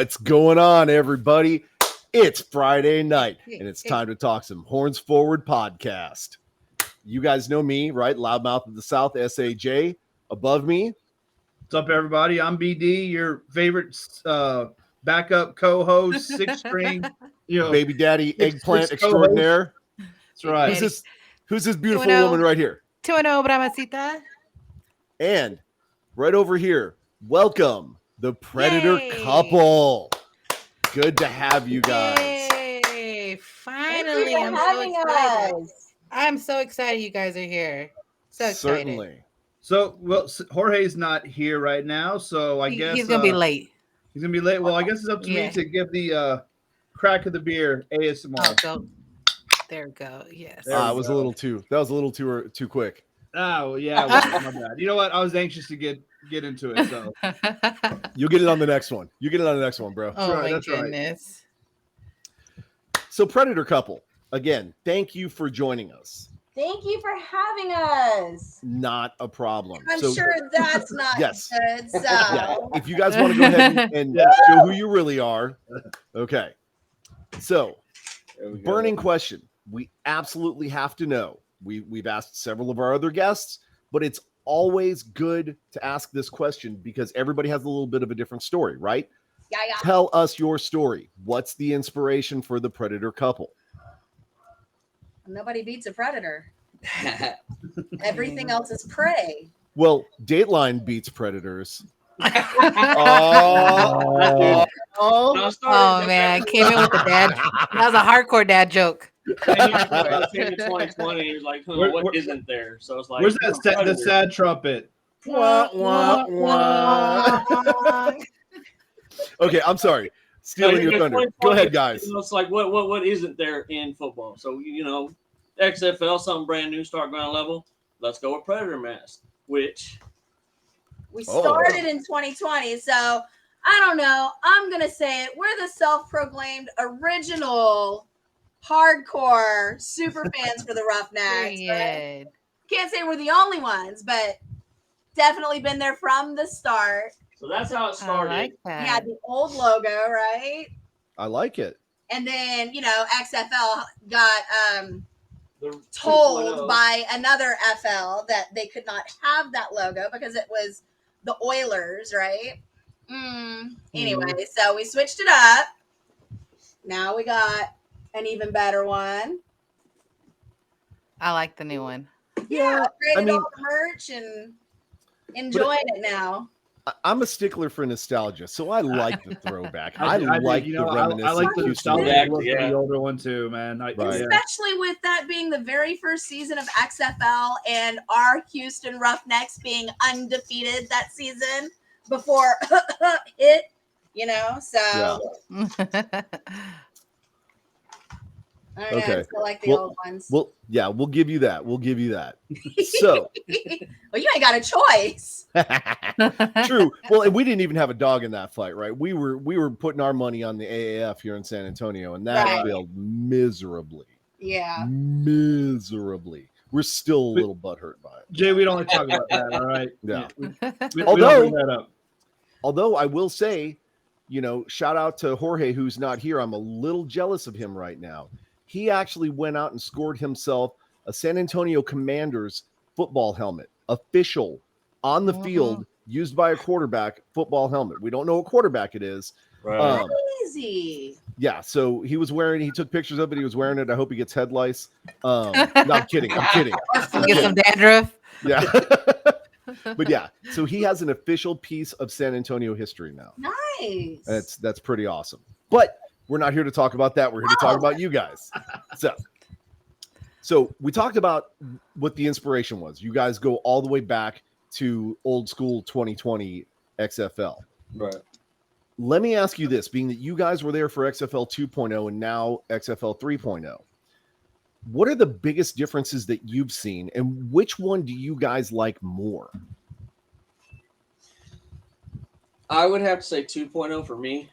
What's going on, everybody? It's Friday night, and it's time to talk some Horns Forward podcast. You guys know me, right? Loudmouth of the South, SAJ. Above me. What's up, everybody? I'm BD, your favorite backup co-host, sixth string, baby daddy, eggplant extraordinaire. That's right. Who's this beautiful woman right here? 2-0, Bramacita. And right over here, welcome the Predator couple. Good to have you guys. Yay! Finally, I'm so excited. I'm so excited you guys are here. So excited. Certainly. So, Jorge's not here right now, so I guess he's gonna be late. He's gonna be late. Well, I guess it's up to me to give the crack of the beer ASMR. Oh, there we go. Yes. That was a little too quick. Oh yeah, well, my bad. You know what? I was anxious to get into it. So you'll get it on the next one. You get it on the next one, bro. Oh my goodness. Right. So Predator couple, again, thank you for joining us. Thank you for having us. Not a problem. I'm sure that's not good. So if you guys want to go ahead and show who you really are. Okay. So burning question. We absolutely have to know. We've asked several of our other guests, but it's always good to ask this question because everybody has a little bit of a different story, right? Yeah. Tell us your story. What's the inspiration for the Predator couple? Nobody beats a predator. Everything else is prey. Well, Dateline beats Predators. Oh man, came in with the dad. That was a hardcore dad joke. And he came to 2020. He was like, what isn't there? So it's like, where's the sad trumpet? Wah, wah, wah. Okay, I'm sorry. Stealing your thunder. Go ahead, guys. It's like, what isn't there in football? So, XFL, something brand new, start ground level. Let's go with Predator Mask, which we started in 2020. So I don't know. I'm going to say it. We're the self-proclaimed original hardcore super fans for the Roughnecks. Can't say we're the only ones, but definitely been there from the start. So that's how it started. I like that. We had the old logo, right? I like it. And then, XFL got told by another FL that they could not have that logo because it was the Oilers, right? Anyway, so we switched it up. Now we got an even better one. I like the new one. Yeah, upgraded all the merch and enjoying it now. I'm a stickler for nostalgia, so I like the throwback. I like the reminiscence. I like the nostalgia look of the older one too, man. Especially with that being the very first season of XFL and our Houston Roughnecks being undefeated that season before it, so. Yeah. I don't know, I like the old ones. Well, we'll give you that. So, well, you ain't got a choice. True. Well, and we didn't even have a dog in that fight, right? We were putting our money on the AAF here in San Antonio, and that failed miserably. Yeah, miserably. We're still a little butthurt by it. Jay, we don't like to talk about that. All right. Yeah. We don't bring that up. Although I will say, shout out to Jorge, who's not here. I'm a little jealous of him right now. He actually went out and scored himself a San Antonio Commanders football helmet, official, on the field, used by a quarterback football helmet. We don't know what quarterback it is. Right. Crazy. Yeah, so he took pictures of it. He was wearing it. I hope he gets head lice. No, I'm kidding. Get some dandruff. Yeah. But yeah, so he has an official piece of San Antonio history now. Nice. That's pretty awesome. But we're not here to talk about that. We're here to talk about you guys. So we talked about what the inspiration was. You guys go all the way back to old school 2020 XFL. Right. Let me ask you this, being that you guys were there for XFL 2.0 and now XFL 3.0. What are the biggest differences that you've seen, and which one do you guys like more? I would have to say 2.0 for me,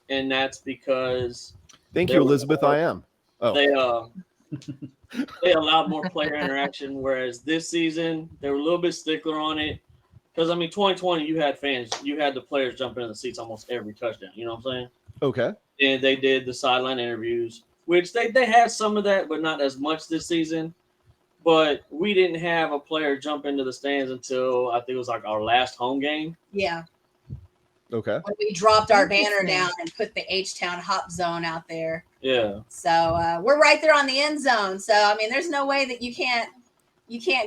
and that's because thank you, Elizabeth. I am. Oh, they allowed more player interaction, whereas this season they were a little bit stickler on it. Because I mean, 2020, you had fans, you had the players jumping in the seats almost every touchdown. You know what I'm saying? Okay. And they did the sideline interviews, which they had some of that, but not as much this season. But we didn't have a player jump into the stands until I think it was like our last home game. Yeah. Okay. When we dropped our banner Interesting. down and put the H-Town Hop Zone out there. Yeah. So we're right there on the end zone. So I mean, there's no way that you can't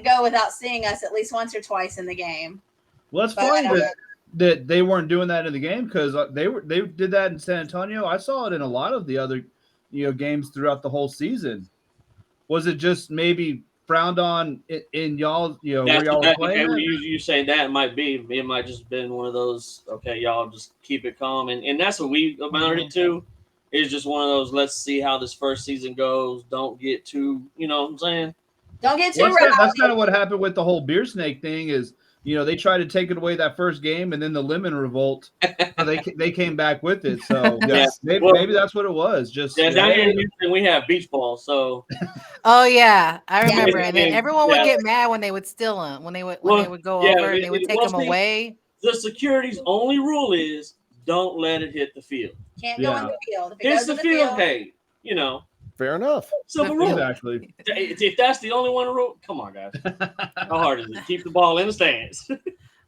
go without seeing us at least once or twice in the game. Well, it's But, funny that they weren't doing that in the game because they did that in San Antonio. I saw it in a lot of the other games throughout the whole season. Was it just maybe frowned on in y'all where y'all were playing? Okay, you saying that it might just been one of those. Okay, y'all just keep it calm, and that's what we amounted it to. It's just one of those. Let's see how this first season goes. Don't get too, you know what I'm saying? Don't get too Well, rowdy. that's kind of what happened with the whole beer snake thing. Is they tried to take it away that first game, and then the lemon revolt. they came back with it. So Yes. maybe that's what it was. Just Yeah, down here in Houston, we have beach balls, so Oh yeah, I remember. And then And- everyone would yeah. get mad when they would steal them. When they would go yeah, over, and they would take them see, away. the security's only rule is don't let it hit the field. Can't go in the field. If it Hits goes the in field, hey, Fair enough. simple rule. Exactly. If that's the only one rule, come on, guys. How hard is it? Keep the ball in the stands.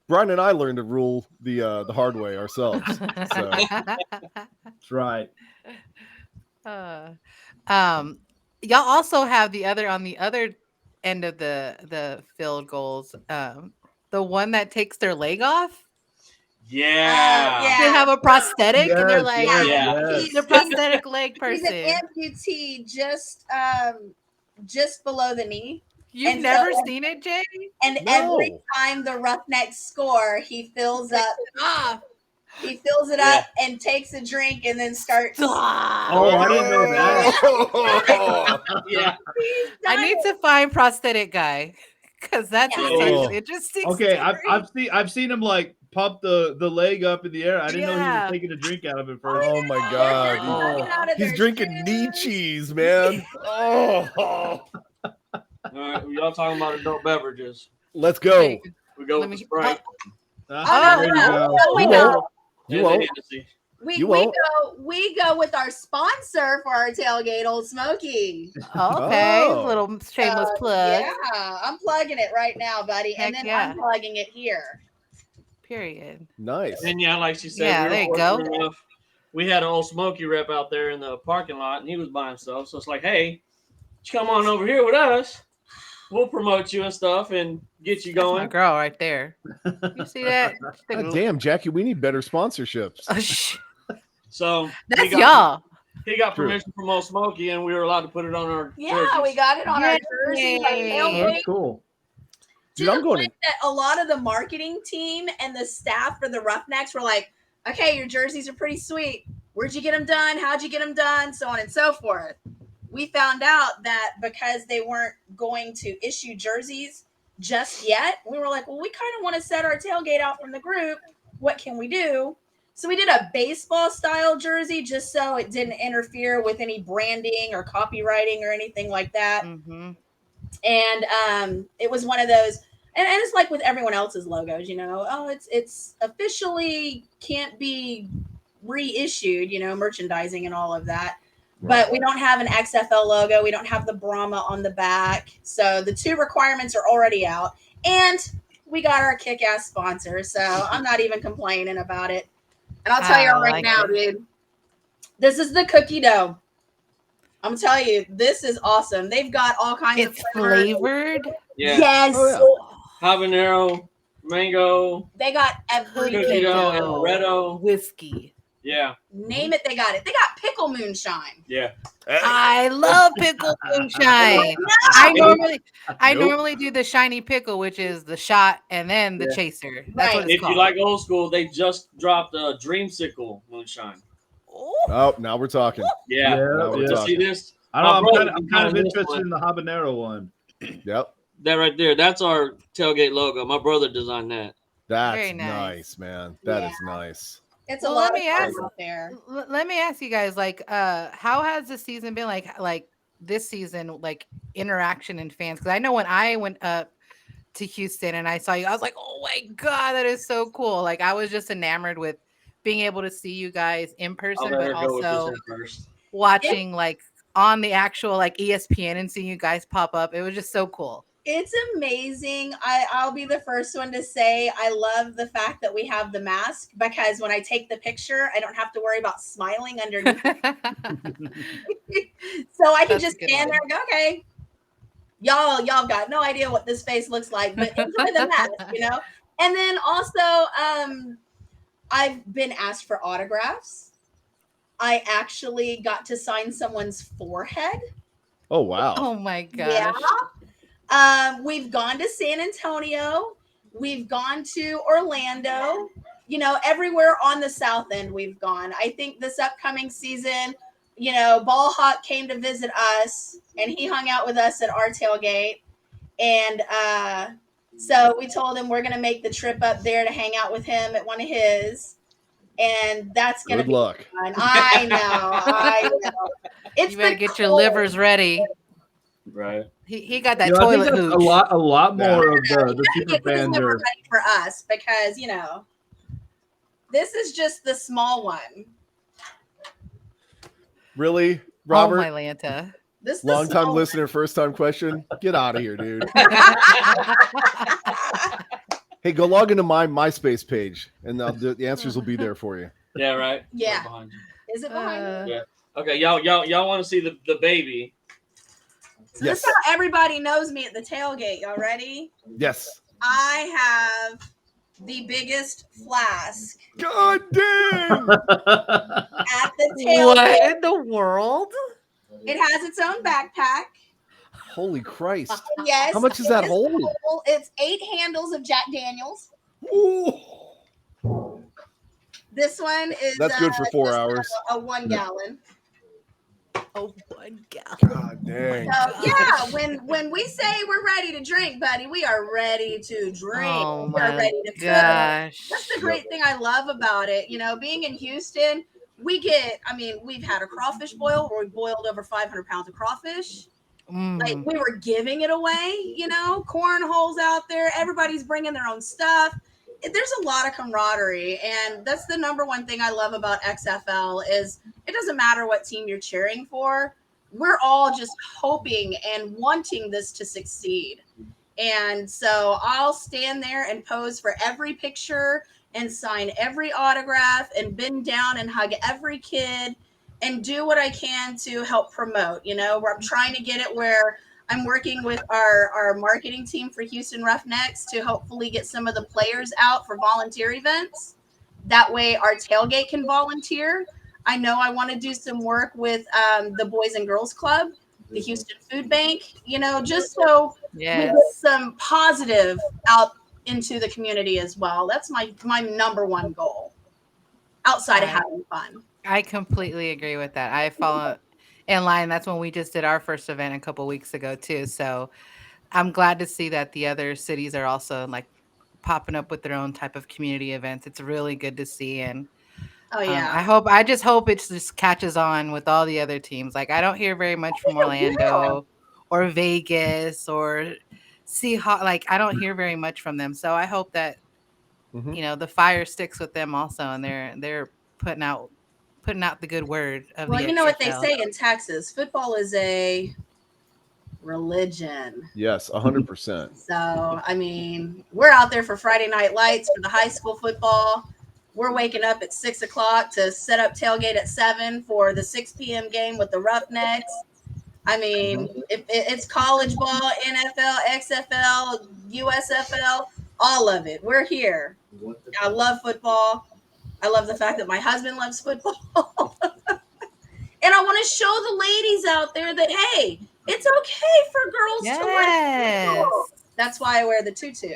Brian and I learned to rule the hard way ourselves. So That's right. Y'all also have on the other end of the field goals, the one that takes their leg off. Yeah. yeah. They have a prosthetic, and they're Yes, like, yes. the prosthetic leg He's person. an amputee just below the knee. You've and never so- seen it, Jay? And No. every time the Roughnecks score, he fills up. Ah, He fills it up and takes a drink and then starts. stop. Oh, I didn't know that. Yeah. I need to find prosthetic guy because that's Yeah. such interesting. Okay, story. I've seen him like pump the leg up in the air. I didn't know he Yeah. was taking a drink out of it first. Oh my They're God. coming out of He's their drinking knee shoes. cheese, man. Oh. All right, y'all talking about adult beverages. Let's go. We go Let with the me- Sprite. There you go. No, we You don't. won't. You and the won't. Hennessy. You won't. We go with our sponsor for our tailgate, Old Smoky. Okay, Oh. little shameless plug. Yeah, I'm plugging it right now, buddy, and Heck then yeah. I'm plugging it here. Period. Nice. And yeah, like she said, Yeah, we were there you go. fortunate enough- We had an Old Smoky rep out there in the parking lot, and he was by himself. So it's like, hey, you come on over here with us. We'll promote you and stuff and get you That's my going. girl right there. You see that? God damn, Jackie, we need better sponsorships. Oh, shh. So That's he got- y'all. He got True. permission from Old Smoky, and we were allowed to put it on our Yeah, jerseys. we got it on our Yay. jerseys, our tailgate. That's cool. Dude, To I'm the going point that a lot of the marketing team and the staff for the Roughnecks were like, okay, your jerseys are pretty sweet. Where'd you get them done? How'd you get them done? So on and so forth. We found out that because they weren't going to issue jerseys just yet, we were like, well, we kind of want to set our tailgate out from the group. What can we do? So we did a baseball style jersey just so it didn't interfere with any branding or copywriting or anything like that. Mm-hmm. And it was one of those, and it's like with everyone else's logos, it's officially can't be reissued, merchandising and all of that. But we don't have an XFL logo. We don't have the Brahma on the back. So the two requirements are already out. And we got our kick-ass sponsor. So I'm not even complaining about it. And I'll tell you right like now, it. dude, this is the cookie dough. I'm telling you, this is awesome. They've got all kinds It's of flavors. flavored. Yeah. Yes. Oh, Habanero, mango, They got cookie everything. dough, dough. amaretto. Whiskey. Yeah. Name it, they got it. They got pickle moonshine. Yeah. I love pickle moonshine. I normally do the shiny pickle, which is the shot and then the Yeah. chaser. That's Right. what it's If called. you like old school, they just dropped a Dreamsicle moonshine. Ooh. Oh, now we're talking. Yeah. Now we're You talking. see this? I don't My know. brother I'm kind of designed this interested one. in the habanero one. Yep. That right there. That's our tailgate logo. My brother designed that. That's Very nice. nice, man. That is Yeah. nice. It's a Well, lot let of me fun ask- out there. Let me ask you guys, how has the season been like this season, like interaction and fans? Because I know when I went up to Houston and I saw you, I was like, oh my God, that is so cool. Like I was just enamored with being able to see you guys in I'll person, let but her go with this also one first. watching like on the actual like ESPN and seeing you guys pop up. It was just so cool. It's amazing. I'll be the first one to say I love the fact that we have the mask, because when I take the picture, I don't have to worry about smiling underneath. So I can That's a just good stand one. there and go, okay, y'all got no idea what this face looks like, but enjoy the mask, you know. And then also, I've been asked for autographs. I actually got to sign someone's forehead. Oh wow. Oh my Yeah. gosh. We've gone to San Antonio. We've gone to Orlando. You know, everywhere on the South End we've gone. I think this upcoming season, you know, Ball Hawk came to visit us and he hung out with us at our tailgate. And so we told him we're going to make the trip up there to hang out with him at one of his. And that's going to Good be luck. fun. I know. It's You better the get your cold. livers ready. Right. He got that You know, I think toilet that's hooch. a lot Yeah. more of the You super get his fans liver are. ready for us, because you know this is just the small one. Really, Oh Robert? my Lanta. This is the Long time small listener, first time question. Get out of here, dude. one. Hey, go log into my MySpace page, and the answers will be there for you. Yeah, right. Yeah. Right behind you. Is it behind me? Yeah. Okay, y'all want to see the baby? So Yes. this is how everybody knows me at the tailgate. Y'all ready? Yes. I have the biggest flask God dang! at the What tailgate. in the world? It has its own backpack. Holy Christ! Yes. How much does that it is hold? full. It's 8 handles of Jack Daniels. Ooh. This one is That's good for 4 just hours. a 1 gallon. Oh my God. God dang! So yeah, when we say we're ready to drink, buddy, we are ready to drink. Oh We are my ready to fill. gosh. That's the great thing I love about it. You know, being in Houston, we've had a crawfish boil where we boiled over 500 pounds of crawfish. Like Mm. we were giving it away, you know, cornholes out there. Everybody's bringing their own stuff. There's a lot of camaraderie, and that's the number one thing I love about XFL is it doesn't matter what team you're cheering for. We're all just hoping and wanting this to succeed. And so I'll stand there and pose for every picture and sign every autograph and bend down and hug every kid and do what I can to help promote, you know, where I'm trying to get it where I'm working with our marketing team for Houston Roughnecks to hopefully get some of the players out for volunteer events. That way our tailgate can volunteer. I know I want to do some work with the Boys and Girls Club, the Houston Food Bank, you know, just so we Yes. get some positive out into the community as well. That's my number one goal outside of having fun. I completely agree with that. I follow in line. That's when we just did our first event a couple weeks ago too. So I'm glad to see that the other cities are also like popping up with their own type of community events. It's really good to see, and Oh yeah. I just hope it just catches on with all the other teams. Like I don't hear very much from Orlando or Vegas or Seahawks. Like I don't hear very much from them. So I hope that Mhm. you know the fire sticks with them also, and they're putting out the good word of Well, the you know what they XFL. say in Texas, football is a religion. Yes, 100%. So, I mean, we're out there for Friday night lights for the high school football. We're waking up at 6 o'clock to set up tailgate at 7 for the 6 p.m. game with the Roughnecks. I mean, if it's college ball, NFL, XFL, USFL, all of it. We're here. I love football. I love the fact that my husband loves football. And I want to show the ladies out there that, hey, it's okay for girls to like football. That's why I wear the tutu.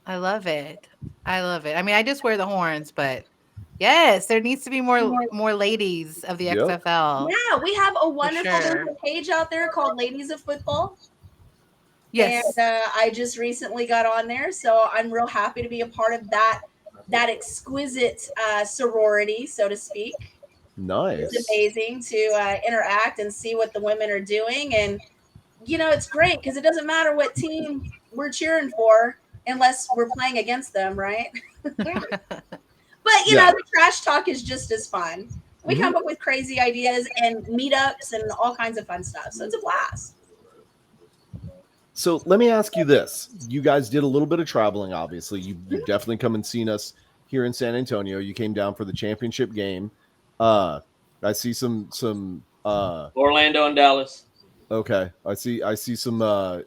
I love it. I love it. I mean, I just wear the horns, but yes, there needs to be more ladies of the Yep. XFL. Yeah, we have a wonderful sure. page out there called Ladies of Football. Yes. And I just recently got on there, so I'm real happy to be a part of that exquisite sorority, so to speak. Nice. It's amazing to interact and see what the women are doing, and you know it's great because it doesn't matter what team we're cheering for, unless we're playing against them, right? But you know, the trash talk is just as fun. We come up with crazy ideas and meetups and all kinds of fun stuff. So it's a blast. So let me ask you this. You guys did a little bit of traveling, obviously. You've definitely come and seen us here in San Antonio. You came down for the championship game. I see some Orlando and Dallas. okay. I see some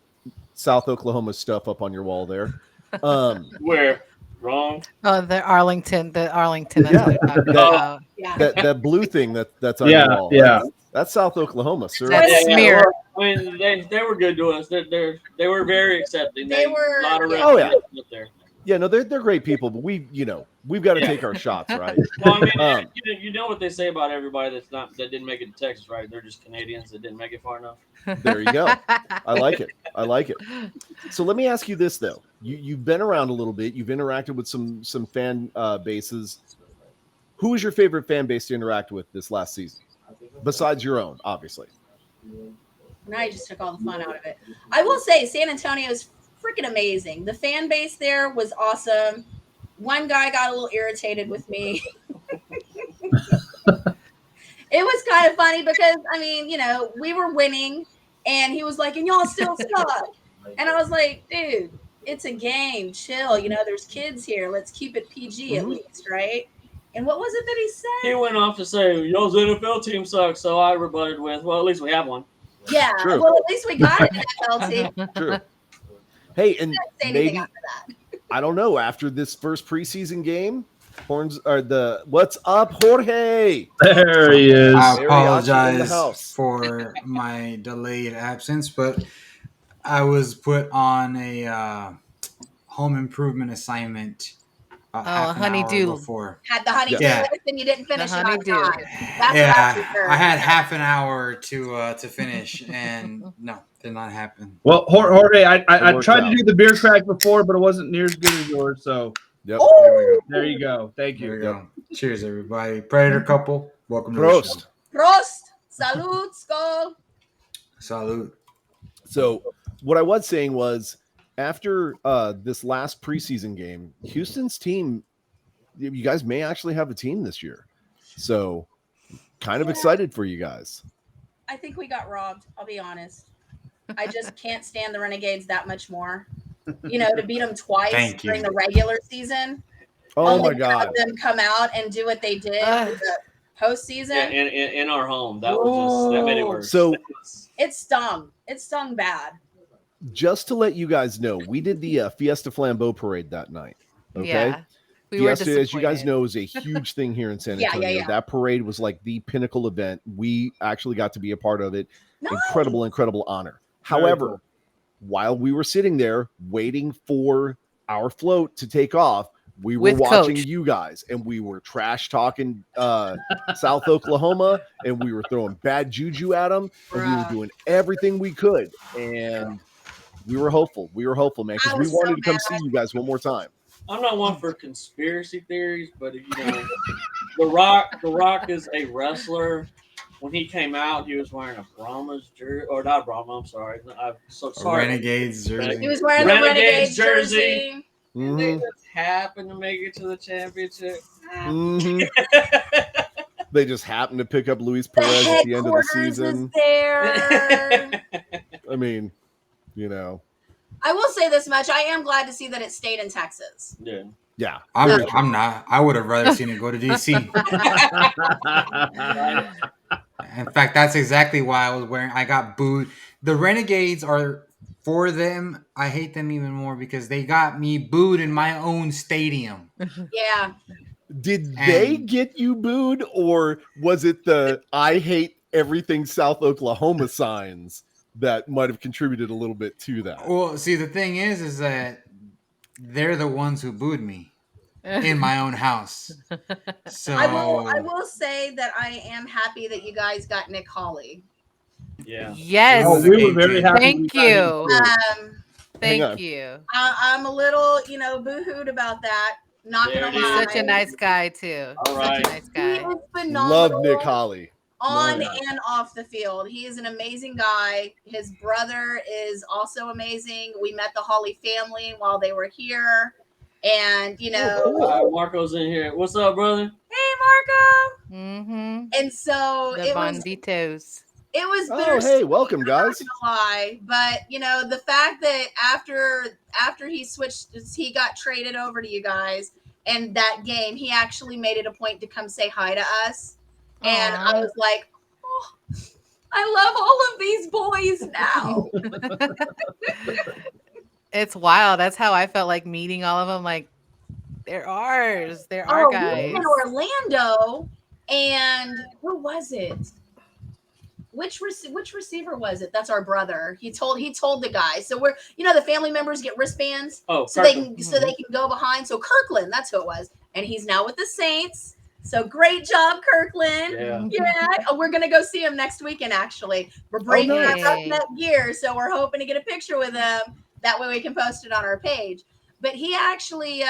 South Oklahoma stuff up on your wall there. Where? Wrong. Oh, the Arlington. That's what they're talking about. Yeah. That blue thing that's on your wall. Yeah. That's South Oklahoma, sir. That's smear. Well, I mean, they were good to us. They were very accepting. They were- a lot of yeah. Oh, yeah. up there. Yeah, no, they're great people, but we've got to take our shots, right? Well, I mean, you know what they say about everybody that didn't make it to Texas, right? They're just Canadians that didn't make it far enough. There you go. I like it. So let me ask you this though. You've been around a little bit. You've interacted with some fan bases. Who was your favorite fan base to interact with this last season, besides your own, obviously? Now you just took all the fun out of it. I will say San Antonio is freaking amazing. The fan base there was awesome. One guy got a little irritated with me. It was kind of funny because, I mean, you know, we were winning and he was like, and y'all still suck. And I was like, dude, it's a game. Chill. You know, there's kids here. Let's keep it PG at least, right? And what was it that he said? He went off to say, "Y'all's NFL team sucks." So I rebutted with, "Well, at least we have one." Yeah. True. Well, at least we got an NFL team. True. Hey, and Say anything maybe after that. I don't know. After this first preseason game, Horns are the what's up, Jorge? There he is. Mariachi I in the apologize house. for my delayed absence, but I was put on a home improvement assignment half an hour honeydew. before. Had the honeydew Yeah. list and you didn't finish The it on honeydew. time. That's what I Yeah, heard. I had half an hour to finish, and no, did not happen. Well, Jorge, I worked tried out. to do the beer crack before, but it wasn't near as good as yours. So Yep. Oh, there you go. Thank There you. we go. Cheers, everybody. Predator couple, welcome to Prost. the Prost, salud, skol. show. Salute. So what I was saying was after this last preseason game, Houston's team, you guys may actually have a team this year. So kind of excited for you guys. I think we got robbed. I'll be honest. I just can't stand the Renegades that much more. You know, to beat them twice Thank you. during the regular season. Oh Only my to God. have them come out and do what they did with the postseason. Yeah, in our home, that was just that made it worse. So It stung. It stung bad. just to let you guys know, we did the Fiesta Flambeau parade that night. Okay. Yeah. We were Fiesta, as you guys disappointed. know, is a huge thing here in San Yeah, Antonio. yeah, yeah. That parade was like the pinnacle event. We actually got to be a part of it. Nice. Incredible honor. Very However, cool. while we were sitting there waiting for our float to take off, we were With watching Coach. you guys, and we were trash talking South Oklahoma, and we were throwing bad juju at them, and we were Bruh. doing everything we could, and we were hopeful. We were hopeful, man, because I we was so wanted to come mad. see you guys one more time. I'm not one for conspiracy theories, but you know, The Rock is a wrestler. When he came out, he was wearing a Brahma's jersey, or not Brahma. I'm sorry, I'm so A sorry. Renegades jersey. He was wearing Renegades the Renegades jersey. jersey. And they Mhm. just happened to make it to the championship. Mhm. They just happened to pick up Luis The Perez at the end of the headquarters is season. there. I mean, you know, I will say this much. I am glad to see that it stayed in Texas. Yeah. yeah. I'm not. I would have rather seen it go to DC. In fact, that's exactly why I was wearing. I got booed. The Renegades are for them. I hate them even more because they got me booed in my own stadium. Yeah. Did they And- get you booed, or was it the I hate everything South Oklahoma signs that might have contributed a little bit to that? Well, see, the thing is that they're the ones who booed me in my own house. So I will say that I am happy that you guys got Nick Hawley. Yeah. Yes. Oh, we were very happy. Thank we got him. you. Hang Thank on. you. I'm a little, boo-hooed about that. Not There gonna it is. lie. Such a nice guy too. All Such right. a nice He guy. is phenomenal. Love Nick Holly. on Nice. and off the field. He is an amazing guy. His brother is also amazing. We met the Hawley family while they were here. And, Marco's in here. What's up, brother? Hey, Marco. Mm-hmm. And so The it was Bonditos. bittersweet. Hey, welcome, I'm not guys. gonna lie, but the fact that after he switched, he got traded over to you guys, and that game, he actually made it a point to come say hi to us, and I Aw. was like, oh, I love all of these boys now. It's wild. That's how I felt like meeting all of them. Like, they're ours. They're our Oh, we were guys. in Orlando, and who was it? Which receiver was it? That's our brother. He told the guy. So we're the family members get wristbands. Oh, so Kirkland. they can go behind. So Kirkland, that's who it was, and he's now with the Saints. So great job, Kirkland. Yeah. We're gonna go see him next weekend. Actually, we're bringing our nice. Roughneck gear, so we're hoping to get a picture with him. That way we can post it on our page. But he actually,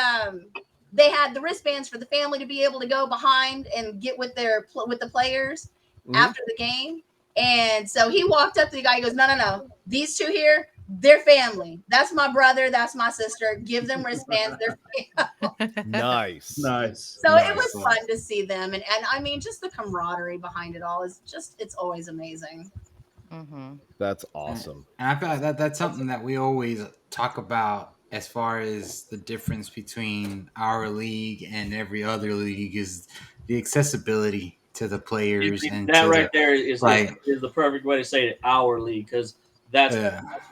they had the wristbands for the family to be able to go behind and get with the players after the game. And so he walked up to the guy. He goes, no. These two here, they're family. That's my brother. That's my sister. Give them wristbands. They're family. Nice. So Nice. it was fun to see them. And I mean, just the camaraderie behind it all is it's always amazing. Mm-hmm. That's awesome. And I feel like that's something that we always talk about as far as the difference between our league and every other league is the accessibility to the players. And that to right there is the perfect way to say it, our league, because that's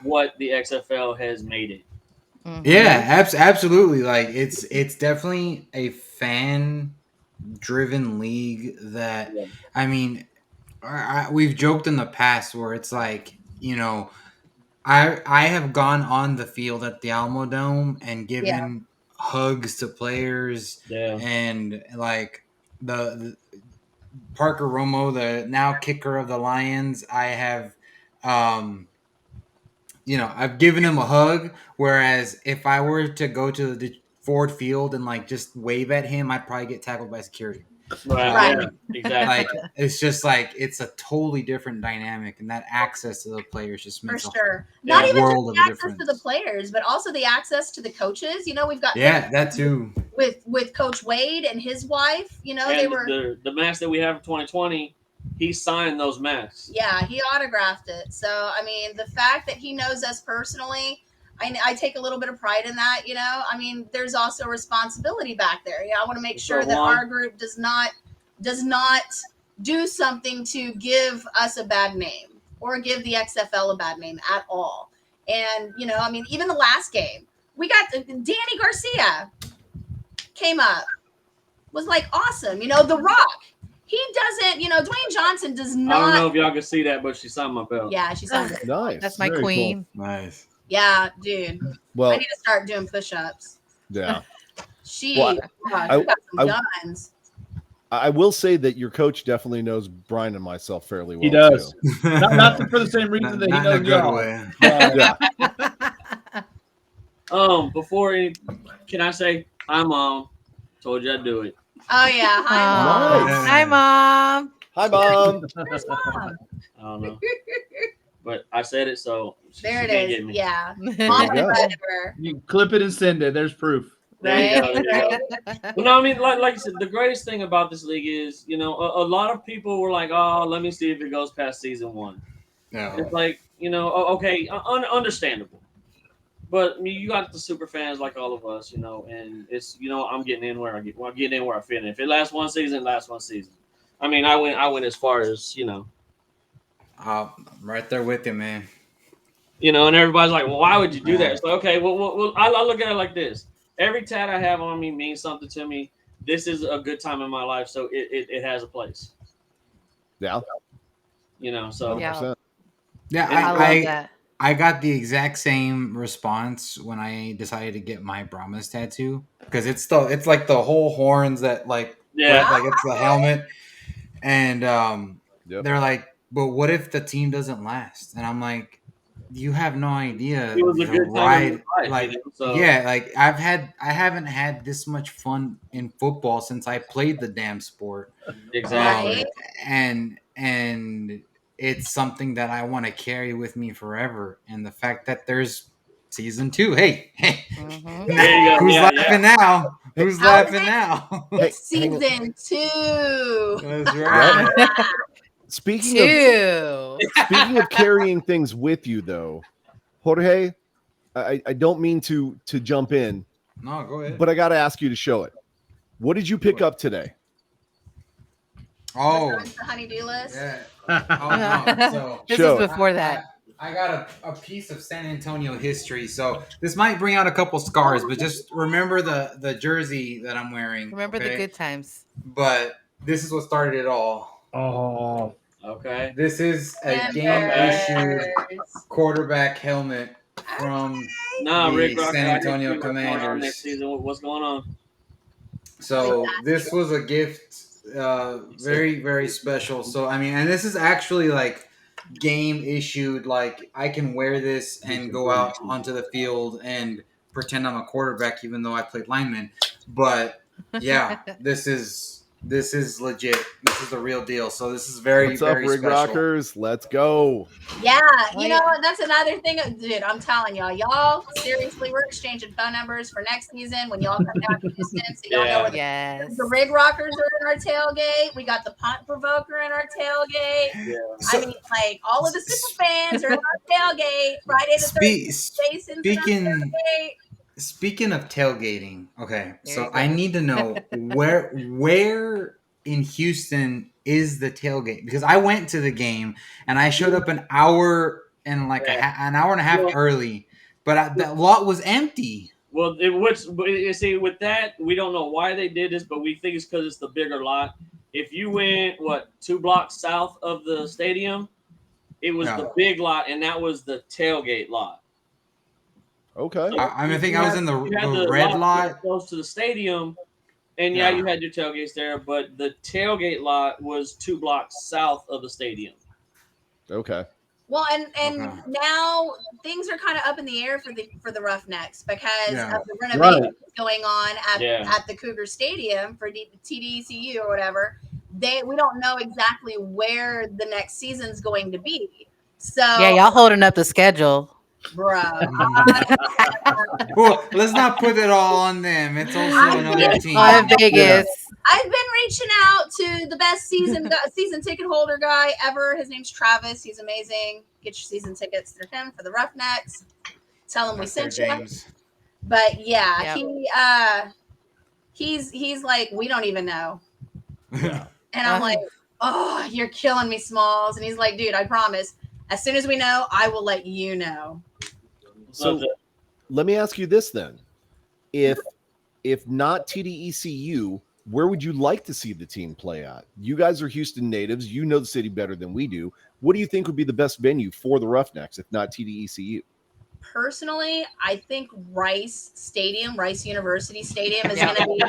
what the XFL has made it. Mm-hmm. Yeah, absolutely. Like it's definitely a fan-driven league that, I mean, we've joked in the past where it's like, I have gone on the field at the Alamo Dome and given hugs to players, and like the Parker Romo, the now kicker of the Lions, I have, I've given him a hug. Whereas if I were to go to the Ford Field and like just wave at him, I'd probably get tackled by security. Right. Yeah, exactly. Like it's just like it's a totally different dynamic, and that access to the players just makes for sure. a Not even world just the of access difference. to the players, but also the access to the coaches. We've got that too with Coach Wade and his wife. and they were the mask that we have for 2020. He signed those masks. Yeah, he autographed it. So I mean, the fact that he knows us personally, I take a little bit of pride in that. I mean, there's also responsibility back there. I want to make sure that our group does not do something to give us a bad name or give the XFL a bad name at all. And I mean, even the last game, we got Danny Garcia came up, was like awesome. The Rock. He doesn't, Dwayne Johnson does not. I don't know if y'all can see that, but she signed my belt. Yeah, she signed it. Nice. That's my Very queen. cool. nice. Yeah, dude. Well, I need to start doing push-ups. Yeah. She Well, got some guns. I will say that your coach definitely knows Brian and myself fairly well. He does. Too. not for the same reason that he Not in a knows good y'all. way. Before can I say hi, Mom? Told you I'd do it. Oh yeah, hi Nice. Hi, Mom. Hi, Mom. Mom. Where's Mom? I don't know, but I said it, so There she it can't is. get me. Yeah, There Mom you go. invited her. You clip it and send it. There's proof. There you go, Right? there you go. Well, no, I mean, like you said, the greatest thing about this league is, a lot of people were like, "Oh, let me see if it goes past season 1." No. It's like, okay, understandable. But you got the super fans like all of us, and it's, I'm getting in where I'm getting in where I fit in. If it lasts one season, it lasts one season. I mean, I went as far as, I'm right there with you, man. and everybody's like, well, why would you do that? It's like, okay, well, I look at it like this. Every tat I have on me means something to me. This is a good time in my life, so it has a place. Yeah. So. Yeah. Yeah, I love that. I got the exact same response when I decided to get my Brahmas tattoo, because it's like the whole horns that like it's the helmet, and they're like, but what if the team doesn't last? And I'm like, you have no idea. It was a good time in my life, like so. yeah, like I haven't had this much fun in football since I played the damn sport. Exactly. Right. And and it's something that I want to carry with me forever. And the fact that there's season 2, hey, Mhm. There you go. who's Yeah, laughing now? Who's I was laughing now? Hey, hang on. Season 2. That's right. Speaking Two. of carrying things with you, though, Jorge, I don't mean to jump in, No, go ahead. but I got to ask you to show it. What did you pick up today? Oh, Besides the honeydew list. yeah. Oh no. So This Show is it. before that. I got a piece of San Antonio history, so this might bring out a couple scars, but just remember the jersey that I'm wearing. Remember the okay? good times. But this is what started it all. Oh, Okay. This is a Members. game issued quarterback helmet from Nah, the Rick Rocker, San I need to Antonio see what's going on Commanders. next season. What's going on? So this was a gift, very very special. So I mean, and this is actually like game issued. Like I can wear this and go out onto the field and pretend I'm a quarterback, even though I played lineman. But yeah, this is legit. This is the real deal. So this is very What's up, very Rig special. Rockers? Let's go. Yeah, Oh, you know, that's another thing. Dude, I'm telling y'all, seriously, we're exchanging phone numbers for next season when y'all come down to Houston, so y'all know where Yes. the Rig Rockers are in our tailgate. We got the Punt Provoker in our tailgate. Yeah. So, I mean, like, all of the super fans are in our tailgate. Friday the 13th, Jason's in our tailgate. Speaking of tailgating, okay, There so you go. I need to know where in Houston is the tailgate, because I went to the game and I showed up an hour and like an hour and a half Yeah. early, but that lot was empty. Well, you see, with that, we don't know why they did this, but we think it's because it's the bigger lot. If you went 2 blocks south of the stadium, it was Yeah. the big lot, and that was the tailgate lot. Okay. So I think you I was had- in you had the red lot. close to the stadium, and Yeah. you had your tailgates there, but the tailgate lot was 2 blocks south of the stadium. Okay. Well, and Okay. now things are kind of up in the air for the Roughnecks because Yeah. of the renovations Right. going on at the Cougar Stadium for TDECU or whatever. We don't know exactly where the next season's going to be. So Yeah, y'all holding up the schedule. bro, Well, let's not put it all on them. It's also another team. On Vegas. I've been reaching out to the best season ticket holder guy ever. His name's Travis. He's amazing. Get your season tickets through him for the Roughnecks. Tell him we sent you. James. But yeah, Yep. he's like, we don't even know. Yeah. And I'm like, oh, you're killing me, Smalls. And he's like, dude, I promise. As soon as we know, I will let you know. So let me ask you this then. If not TDECU, where would you like to see the team play at? You guys are Houston natives. You know the city better than we do. What do you think would be the best venue for the Roughnecks, if not TDECU? Personally, I think Rice University Stadium is going to be,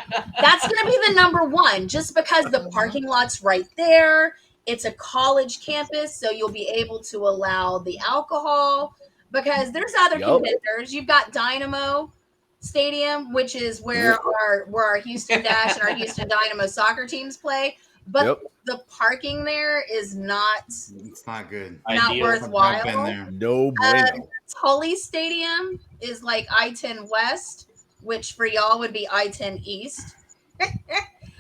that's going to be the number one, just because the parking lot's right there. It's a college campus, so you'll be able to allow the alcohol, because there's other contenders. You've got Dynamo Stadium, which is where our Houston Dash and our Houston Dynamo soccer teams play. But the parking there is not. It's not good. Not worthwhile. I've been there. No bueno. Tully Stadium is like I-10 West, which for y'all would be I-10 East.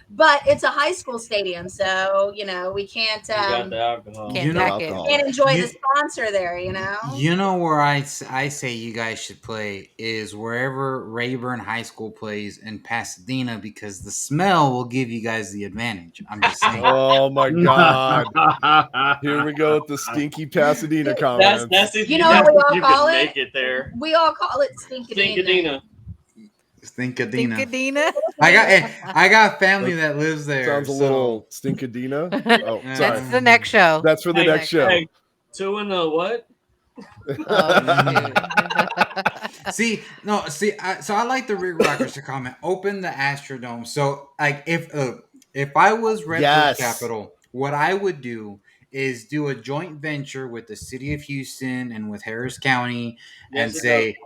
But it's a high school stadium, so we can't got the alcohol. can't enjoy the sponsor there. You know where I say you guys should play is wherever Rayburn High School plays in Pasadena, because the smell will give you guys the advantage. I'm just saying. Oh my God! Here we go with the stinky Pasadena comments. That's if you know what we all you call can it. make it there. We all call it Stinkadena. Stinkadena. I got family that lives there. Sounds a little Stinkadena. Oh, sorry. That's the next show. That's for the next show. Hey, 2 in the what? So I like the Rig Rockers to comment. Open the Astrodome. So like if I was Redbird Capital, what I would do is do a joint venture with the city of Houston and with Harris County and say,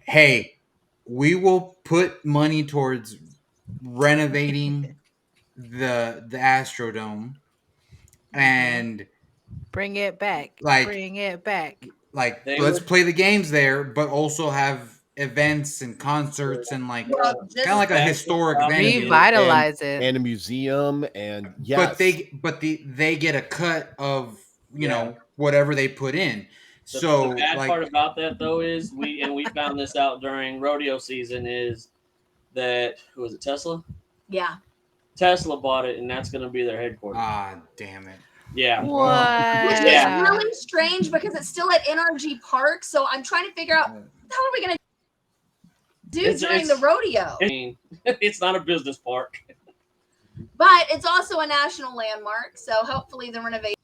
hey, we will put money towards renovating the Astrodome, and Bring it back. Like- Bring it back. like They let's would- play the games there, but also have events and concerts and like Well, kind just of like a That's historic what I'm venue. thinking. Revitalize it. and a museum, and yes, They get a cut of you Yeah. know whatever they put in. So The bad like part about that though is we found this out during rodeo season is that who was it, Tesla? yeah. Tesla bought it, and that's going to be their headquarters. damn it. Yeah. What? Which is Yeah. really strange because it's still at NRG Park. So I'm trying to figure out what the hell are we gonna do during the rodeo? I mean, it's not a business park. But it's also a national landmark, so hopefully the renovations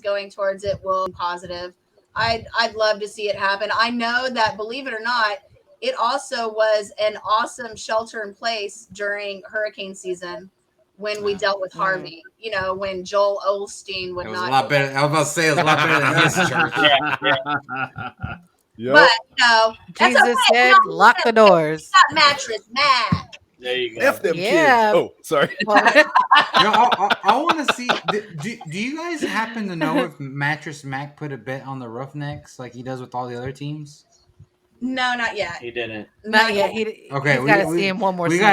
going towards it will be positive. I'd love to see it happen. I know that, believe it or not, it also was an awesome shelter in place during hurricane season when we dealt with Harvey. You know, when Joel Osteen would It was not. a lot better. I was about to say it was a lot better than his church. Yep. But no, that's Jesus okay. said, No, lock the doors. got mattress Mac. There you go. F them Yeah. kids. Oh, sorry. Well, I want to see. Do you guys happen to know if Mattress Mac put a bet on the Roughnecks like he does with all the other teams? No, not yet. He didn't. not yet. Okay, He's got to see him one more We season.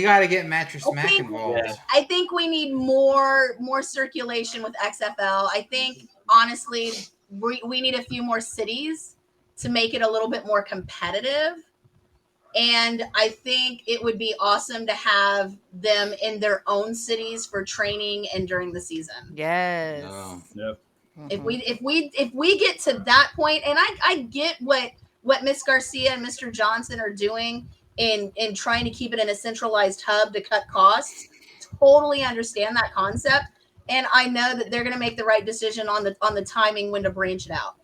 gotta get Mattress I Mac think- involved. Yeah. I think we need more circulation with XFL. I think honestly, we need a few more cities to make it a little bit more competitive. And I think it would be awesome to have them in their own cities for training and during the season. Yes. Oh. Yep. Mhm. If we get to that point, and I get what Miss Garcia and Mr. Johnson are doing in trying to keep it in a centralized hub to cut costs. Totally understand that concept, and I know that they're going to make the right decision on the timing when to branch it out.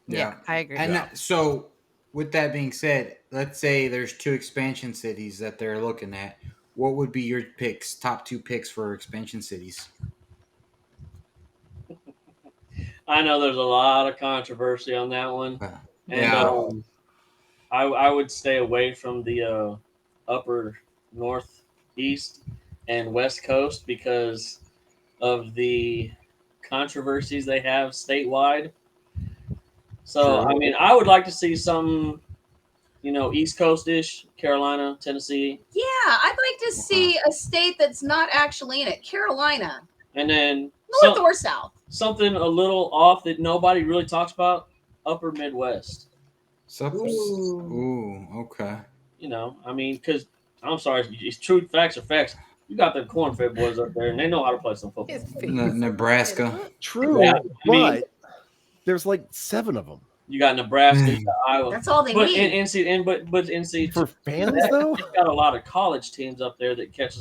Yeah, I agree. And so, with that being said, let's say there's 2 expansion cities that they're looking at. What would be your picks? Top 2 picks for expansion cities? I know there's a lot of controversy on that one. And Yeah. I would stay away from the upper northeast and west coast because of the controversies they have statewide. So, Sure. I mean, I would like to see some, East Coast-ish, Carolina, Tennessee. Yeah, I'd like to see a state that's not actually in it, Carolina, And then north or south. something a little off that nobody really talks about, upper Midwest. Ooh, okay. I mean, because I'm sorry, it's true facts are facts. You got the corn-fed boys up there, and they know how to play some football. His face. Nebraska. True, Yeah, I mean- but there's like 7 of them. You got Nebraska, you got Iowa. That's all they But need. but NC For fans, though, they've got a lot of college teams up there that catch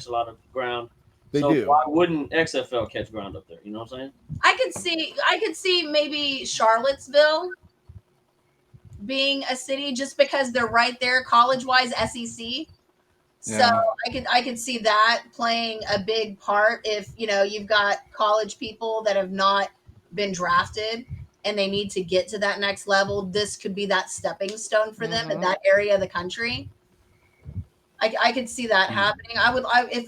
a lot of ground. they So do. why wouldn't XFL catch ground up there? You know what I'm saying? I could see maybe Charlottesville being a city just because they're right there college wise SEC. So Yeah. I could see that playing a big part if you've got college people that have not been drafted and they need to get to that next level. This could be that stepping stone for them in that area of the country. I could see that happening.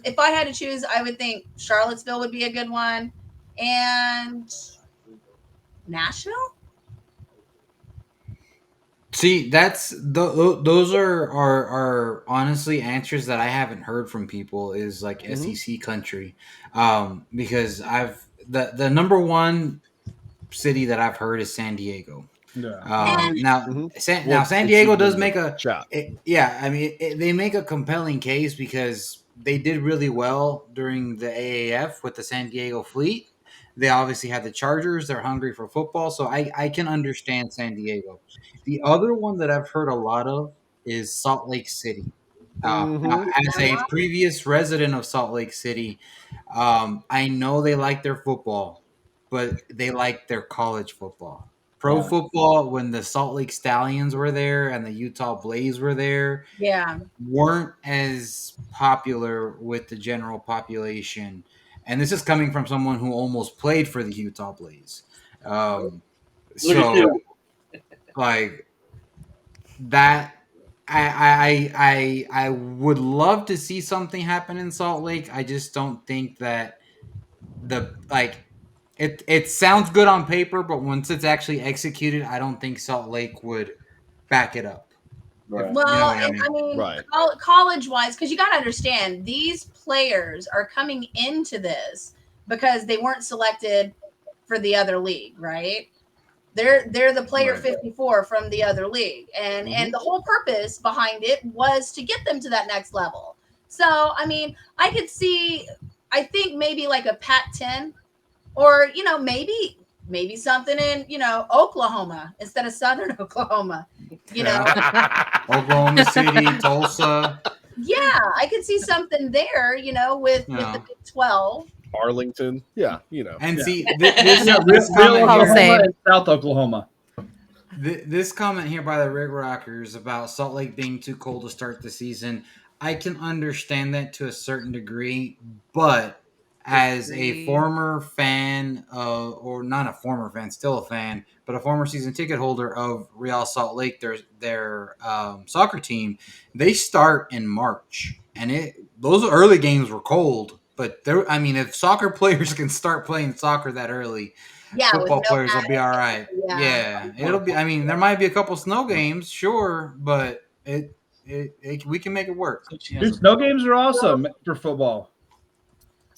If I had to choose, I would think Charlottesville would be a good one, and Nashville. See, those are honestly answers that I haven't heard from people is like SEC country, because the number one city that I've heard is San Diego. Yeah. Now San Well, Diego it's does even make the a shot. they make a compelling case because they did really well during the AAF with the San Diego Fleet. They obviously have the Chargers. They're hungry for football, so I can understand San Diego. The other one that I've heard a lot of is Salt Lake City. Now, as a previous resident of Salt Lake City, I know they like their football, but they like their college football. Pro football, when the Salt Lake Stallions were there and the Utah Blaze were there, Yeah. weren't as popular with the general population. And this is coming from someone who almost played for the Utah Blaze. Look at So, you. like, that I would love to see something happen in Salt Lake. I just don't think that it sounds good on paper, but once it's actually executed, I don't think Salt Lake would back it up. Right. You know Well, what I mean? I mean, Right. college wise, because you got to understand, these players are coming into this because they weren't selected for the other league, right? They're the player Right. 54 from the other league, and the whole purpose behind it was to get them to that next level. So, I mean, I could see, I think maybe like a Pac-10, or maybe something in Oklahoma instead of Southern Oklahoma. Oklahoma City, Tulsa. Yeah, I could see something there, with the Big 12. Arlington. Yeah, And Yeah. see, Yeah, this real comment Hall here, Same. Oklahoma and South Oklahoma. this comment here by the Rig Rockers about Salt Lake being too cold to start the season, I can understand that to a certain degree, but as a Disagree. former fan of, or not a former fan, still a fan, but a former season ticket holder of Real Salt Lake, their soccer team, they start in March, and those early games were cold. But if soccer players can start playing soccer that early, Yeah, with football no players will be panic. all right. Yeah. Yeah, it'll be. I mean, there might be a couple snow games, sure, but we can make it work. Dude, snow games are awesome for football.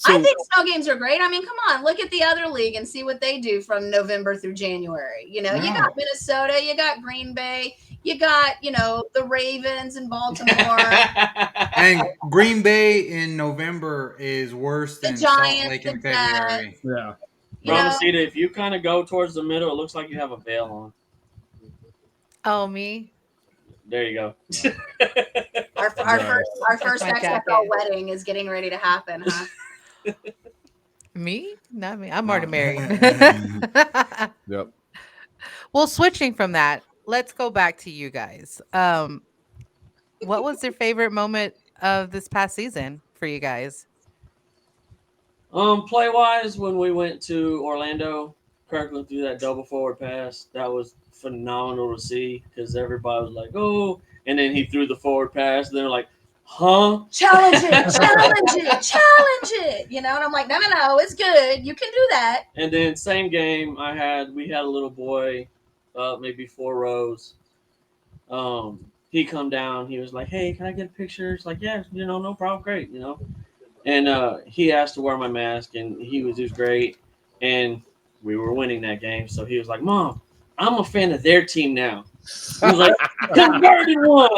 I think snow games are great. I mean, come on, look at the other league and see what they do from November through January. You got Minnesota, you got Green Bay, you got, the Ravens in Baltimore. And Green Bay in November is worse The than Salt Giants, Lake the in February. Yeah. Bromacita, if you kind of go towards the middle, it looks like you have a veil on. Oh, me? There you go. Our first my XFL jacket. wedding is getting ready to happen, huh? Me? Not me. I'm already married. Yep. Well, switching from that, let's go back to you guys. What was your favorite moment of this past season for you guys? Play wise, when we went to Orlando, Kirkland threw that double forward pass. That was phenomenal to see because everybody was like, "Oh!" And then he threw the forward pass. And they're like, "Huh?" Challenge it. And I'm like, no, it's good. You can do that. And then same game, we had a little boy, maybe 4 rows. He come down. He was like, "Hey, can I get a picture?" It's like, "Yeah, no problem, great, And he asked to wear my mask, and he was just great. And we were winning that game, so he was like, "Mom, I'm a fan of their team now." He was like, "Converted one."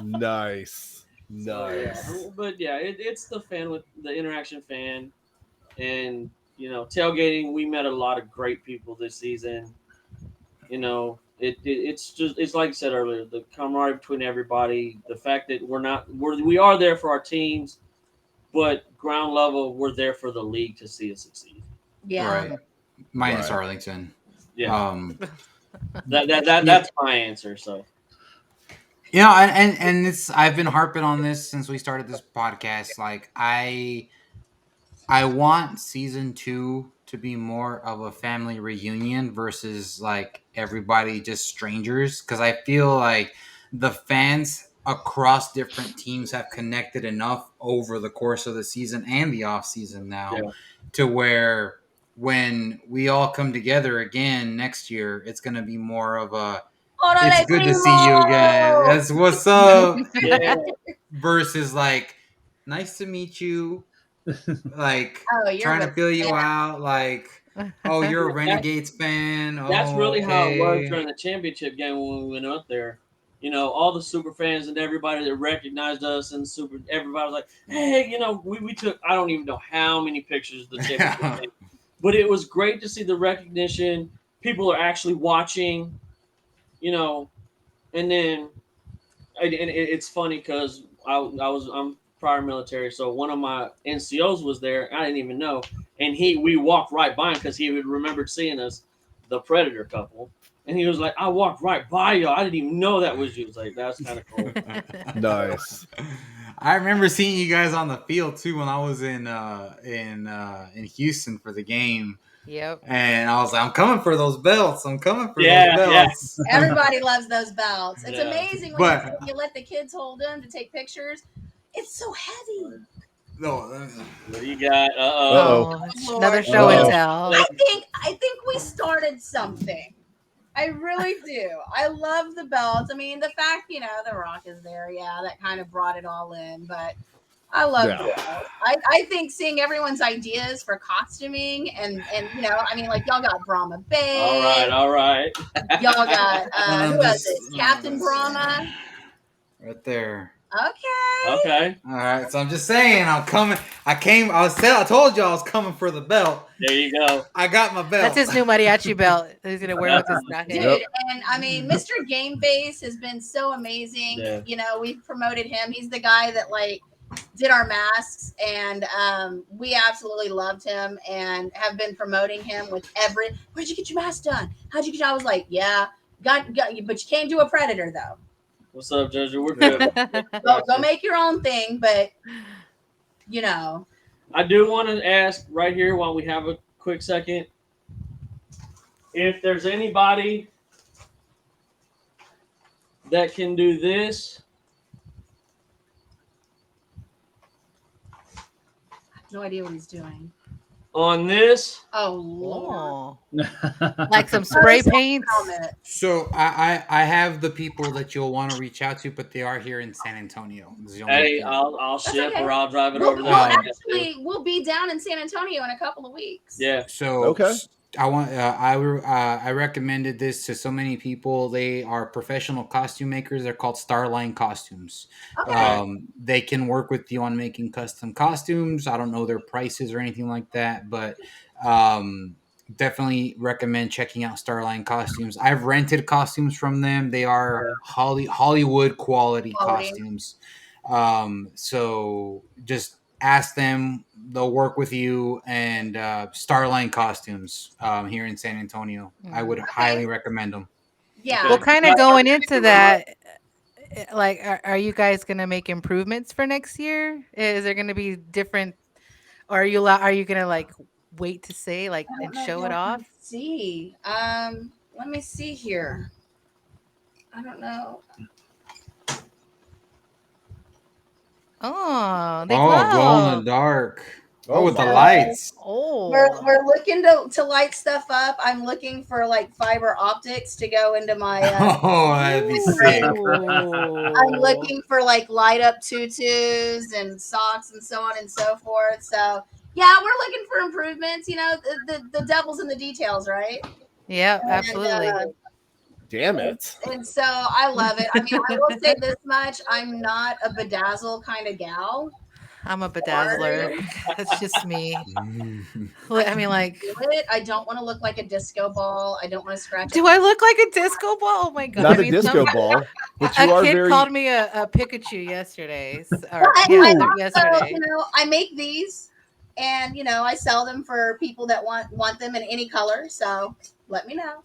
Nice. But yeah, it's the fan with the interaction fan, and tailgating. We met a lot of great people this season. It's like I said earlier, the camaraderie between everybody, the fact that we are there for our teams, but ground level, we're there for the league to see it succeed. Yeah. Right. Minus Right. Arlington. Yeah. That's my answer. So. And it's I've been harping on this since we started this podcast. Like I want season 2 to be more of a family reunion versus like everybody just strangers, because I feel like the fans across different teams have connected enough over the course of the season and the off season now to where when we all come together again next year, it's going to be more of a it's good to see you again. That's what's up. Yeah. Versus like, nice to meet you. Like trying to feel you out. Like, oh, you're a Renegades fan. That's really how it was okay. during the championship game when we went up there. All the super fans and everybody that recognized us and everybody was like, "Hey, we took I don't even know how many pictures of the championship game, but it was great to see the recognition. People are actually watching, and then it's funny because I'm prior military, so one of my NCOs was there. I didn't even know, and we walked right by him because he had remembered seeing us, the Predator couple, and he was like, "I walked right by you. I didn't even know that was you." It's like, that's kind of cool. Nice. I remember seeing you guys on the field too when I was in Houston for the game. Yep. And I was like, I'm coming for those belts. I'm coming for Yeah, those belts. Everybody loves those belts. It's Yeah. amazing when But you let the kids hold them to take pictures. It's so heavy. no, What do you got? Uh-oh. Oh, another Lord. show and Uh-oh. tell. I think we started something. I really do. I love the belts. I mean, the fact, The Rock is there, yeah, that kind of brought it all in, but I love Yeah. the belts. I think seeing everyone's ideas for costuming and I mean, like y'all got Brahma Bay. All right. Y'all got and who I'm was just it? Captain Brahma. right there. Okay. Okay. All right, so I'm just saying, I'm coming. I told you I was coming for the belt. There you go. I got my belt. That's his new mariachi belt. He's gonna wear with his knothead. Dude, Yep. and I mean, Mr. Game Face has been so amazing. Yeah. We've promoted him. He's the guy that did our masks, and we absolutely loved him and have been promoting him with where'd you get your mask done? How'd you get? I was like, yeah, got, but you can't do a Predator though. What's up, Jojo? We're good. Go make your own thing, but I do want to ask right here while we have a quick second, if there's anybody that can do this. no idea what he's doing. On this, Oh Lord. Oh. Like some spray paint. Helmet. So I have the people that you'll want to reach out to, but they are here in San Antonio. This is the only hey, thing. I'll That's ship okay. or I'll drive it We'll, over we'll there. we'll be down in San Antonio in a couple of weeks. Yeah. So Okay. I recommended this to so many people. They are professional costume makers. They're called Starline Costumes. Okay. They can work with you on making custom costumes. I don't know their prices or anything like that, but definitely recommend checking out Starline Costumes. I've rented costumes from them. They are Hollywood quality costumes. So just ask them. They'll work with you. And Starline Costumes here in San Antonio. I would highly recommend them. Yeah. Well, kind of going into that, like, are you guys gonna make improvements for next year? Is there gonna be different, or are you gonna like wait to say like I don't and know if show it y'all off? can see. Let me see here. I don't know. Oh, they glow in glow. the dark. Oh, With the my. lights. Oh, We're looking to light stuff up. I'm looking for like fiber optics to go into my. Oh, that'd be sick. I'm looking for like light up tutus and socks and so on and so forth. So yeah, we're looking for improvements. The devil's in the details, right? Yeah, And, absolutely. Damn it. And so I love it. I mean, I will say this much: I'm not a bedazzle kind of gal. I'm a bedazzler. That's just me. I mean, like, I don't want to look like a disco ball. I don't want to scratch. do I look like a disco ball? Oh my god! Not I a mean, disco ball, but you a are kid very. called me a Pikachu yesterday. Or I yeah, also, yesterday. I make these, and I sell them for people that want them in any color. So let me know.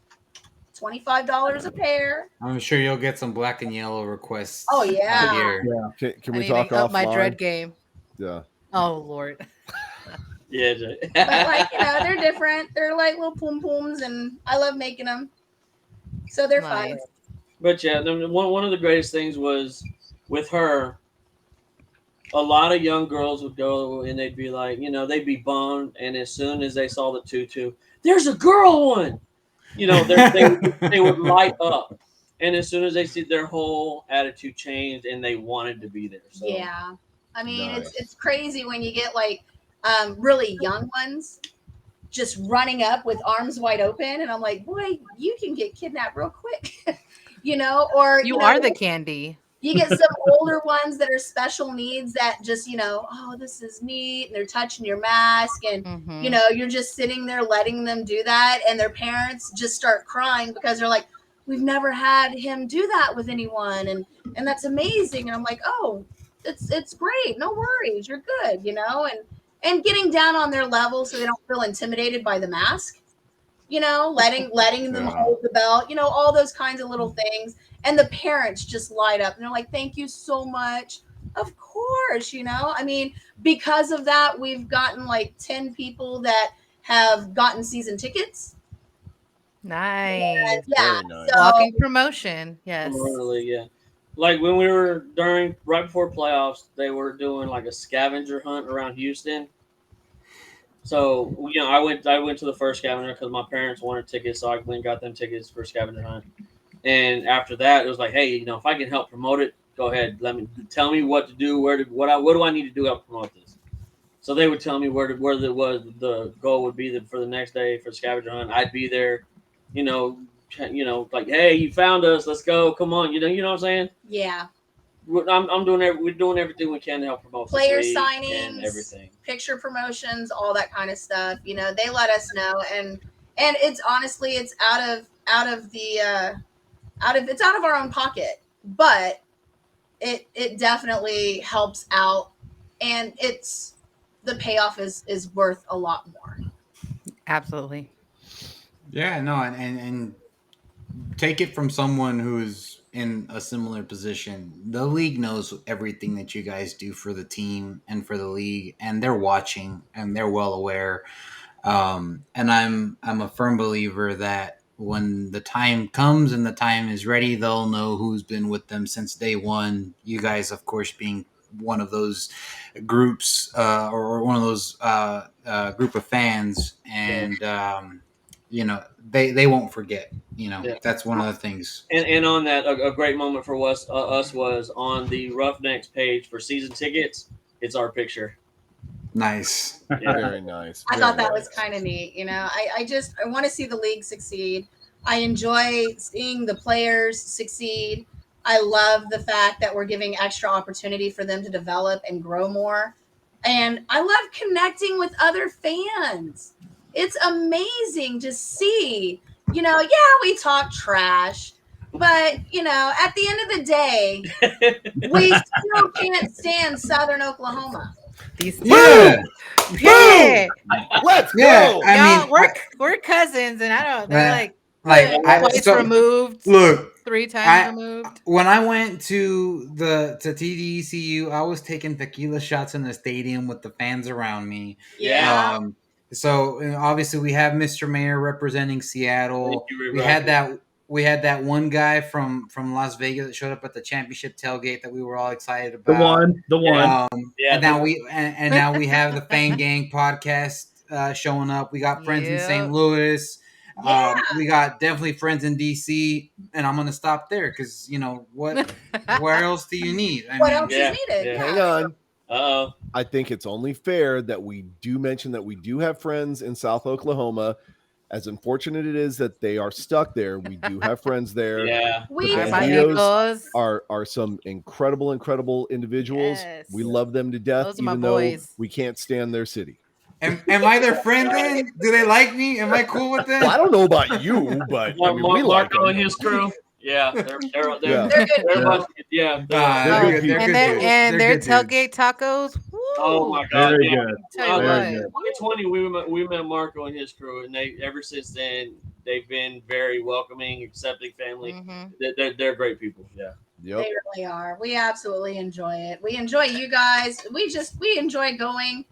$25 a pair. I'm sure you'll get some black and yellow requests. Oh yeah. Can I we need talk to up my offline? dread game. Yeah. Oh Lord. Yeah. But like they're different. They're like little pom poms, and I love making them. So they're fun. Nice. But yeah, one of the greatest things was with her. A lot of young girls would go and they'd be like, they'd be bummed, and as soon as they saw the tutu, there's a girl one. They would light up, and as soon as they see, their whole attitude changed, and they wanted to be there. So. Yeah, I mean Nice. it's crazy when you get like really young ones just running up with arms wide open, and I'm like, boy, you can get kidnapped real quick, or You are the candy. You get some older ones that are special needs that just, oh, this is neat. And they're touching your mask. And, you're just sitting there letting them do that. And their parents just start crying because they're like, we've never had him do that with anyone. And that's amazing. And I'm like, oh, it's great. No worries. You're good, and getting down on their level so they don't feel intimidated by the mask. Letting them hold the belt, all those kinds of little things. And the parents just light up and they're like, thank you so much. Of course, I mean, because of that, we've gotten like 10 people that have gotten season tickets. Nice. Yeah, Very nice. so Walking promotion. Yes. Really, yeah. Like when we were right before playoffs, they were doing like a scavenger hunt around Houston. So I went to the first scavenger because my parents wanted tickets, so I went and got them tickets for scavenger hunt. And after that, it was like, hey, if I can help promote it, go ahead. Tell me what to do, what do I need to do to help promote this. So they would tell me where the goal would be for the next day for the scavenger hunt. I'd be there, like, hey, you found us, let's go, come on, you know what I'm saying? yeah, We're doing everything we can to help promote player this league signings, and everything. picture promotions, all that kind of stuff. They let us know, and it's honestly it's out of our own pocket, but it definitely helps out, and the payoff is worth a lot more. Absolutely. Yeah, no, and take it from someone who's in a similar position. The league knows everything that you guys do for the team and for the league, and they're watching and they're well aware. And I'm a firm believer that when the time comes and the time is ready, they'll know who's been with them since day one. You guys, of course, being one of those groups or one of those group of fans, and they won't forget. Yeah. That's one of the things. And on that, a great moment for us was on the Roughnecks page for season tickets. It's our picture. Nice. Yeah. Very nice. I Very thought that nice. was kind of neat. I want to see the league succeed. I enjoy seeing the players succeed. I love the fact that we're giving extra opportunity for them to develop and grow more. And I love connecting with other fans. It's amazing to see, yeah, we talk trash, but, at the end of the day, we still can't stand Southern Oklahoma. These two. Yeah. Yeah. Let's Yeah. go. I Y'all, mean, we're cousins, and I don't. They're Yeah. like twice so removed, look, 3 times I removed. when I went to TDECU, I was taking tequila shots in the stadium with the fans around me. Yeah. So obviously we have Mr. Mayor representing Seattle. Thank you, We Rocky. had that one guy from Las Vegas that showed up at the championship tailgate that we were all excited The about. one. Yeah, And now we have the Fan Gang podcast showing up. We got friends in St. Yep. Louis. Yeah. We got definitely friends in DC, and I'm gonna stop there because where else do you need? What else Yeah, is needed? yeah. Hang on. Uh-oh. I think it's only fair that we do mention that we do have friends in South Oklahoma. As unfortunate it is that they are stuck there, we do have friends there. Yeah. We The Our Banditos amigos. are some incredible individuals. Yes. We love them to death, Those are my even though boys. we can't stand their city. Am I their friend then? Do they like me? Am I cool with them? Well, I don't know about you, but I mean, we like Marco them. and his crew. Yeah, they're Yeah. They're good they're a people. bunch of- yeah. They're good good. people. They're good And dudes. their They're good tailgate dudes. tacos. Woo. Oh my god! Very Yeah. good. Tell you Very what. good. 2020, we met Marco and his crew, and they ever since then they've been very welcoming, accepting family. Mhm. They're great people. Yeah. Yep. They really are. We absolutely enjoy it. We enjoy you guys. We enjoy going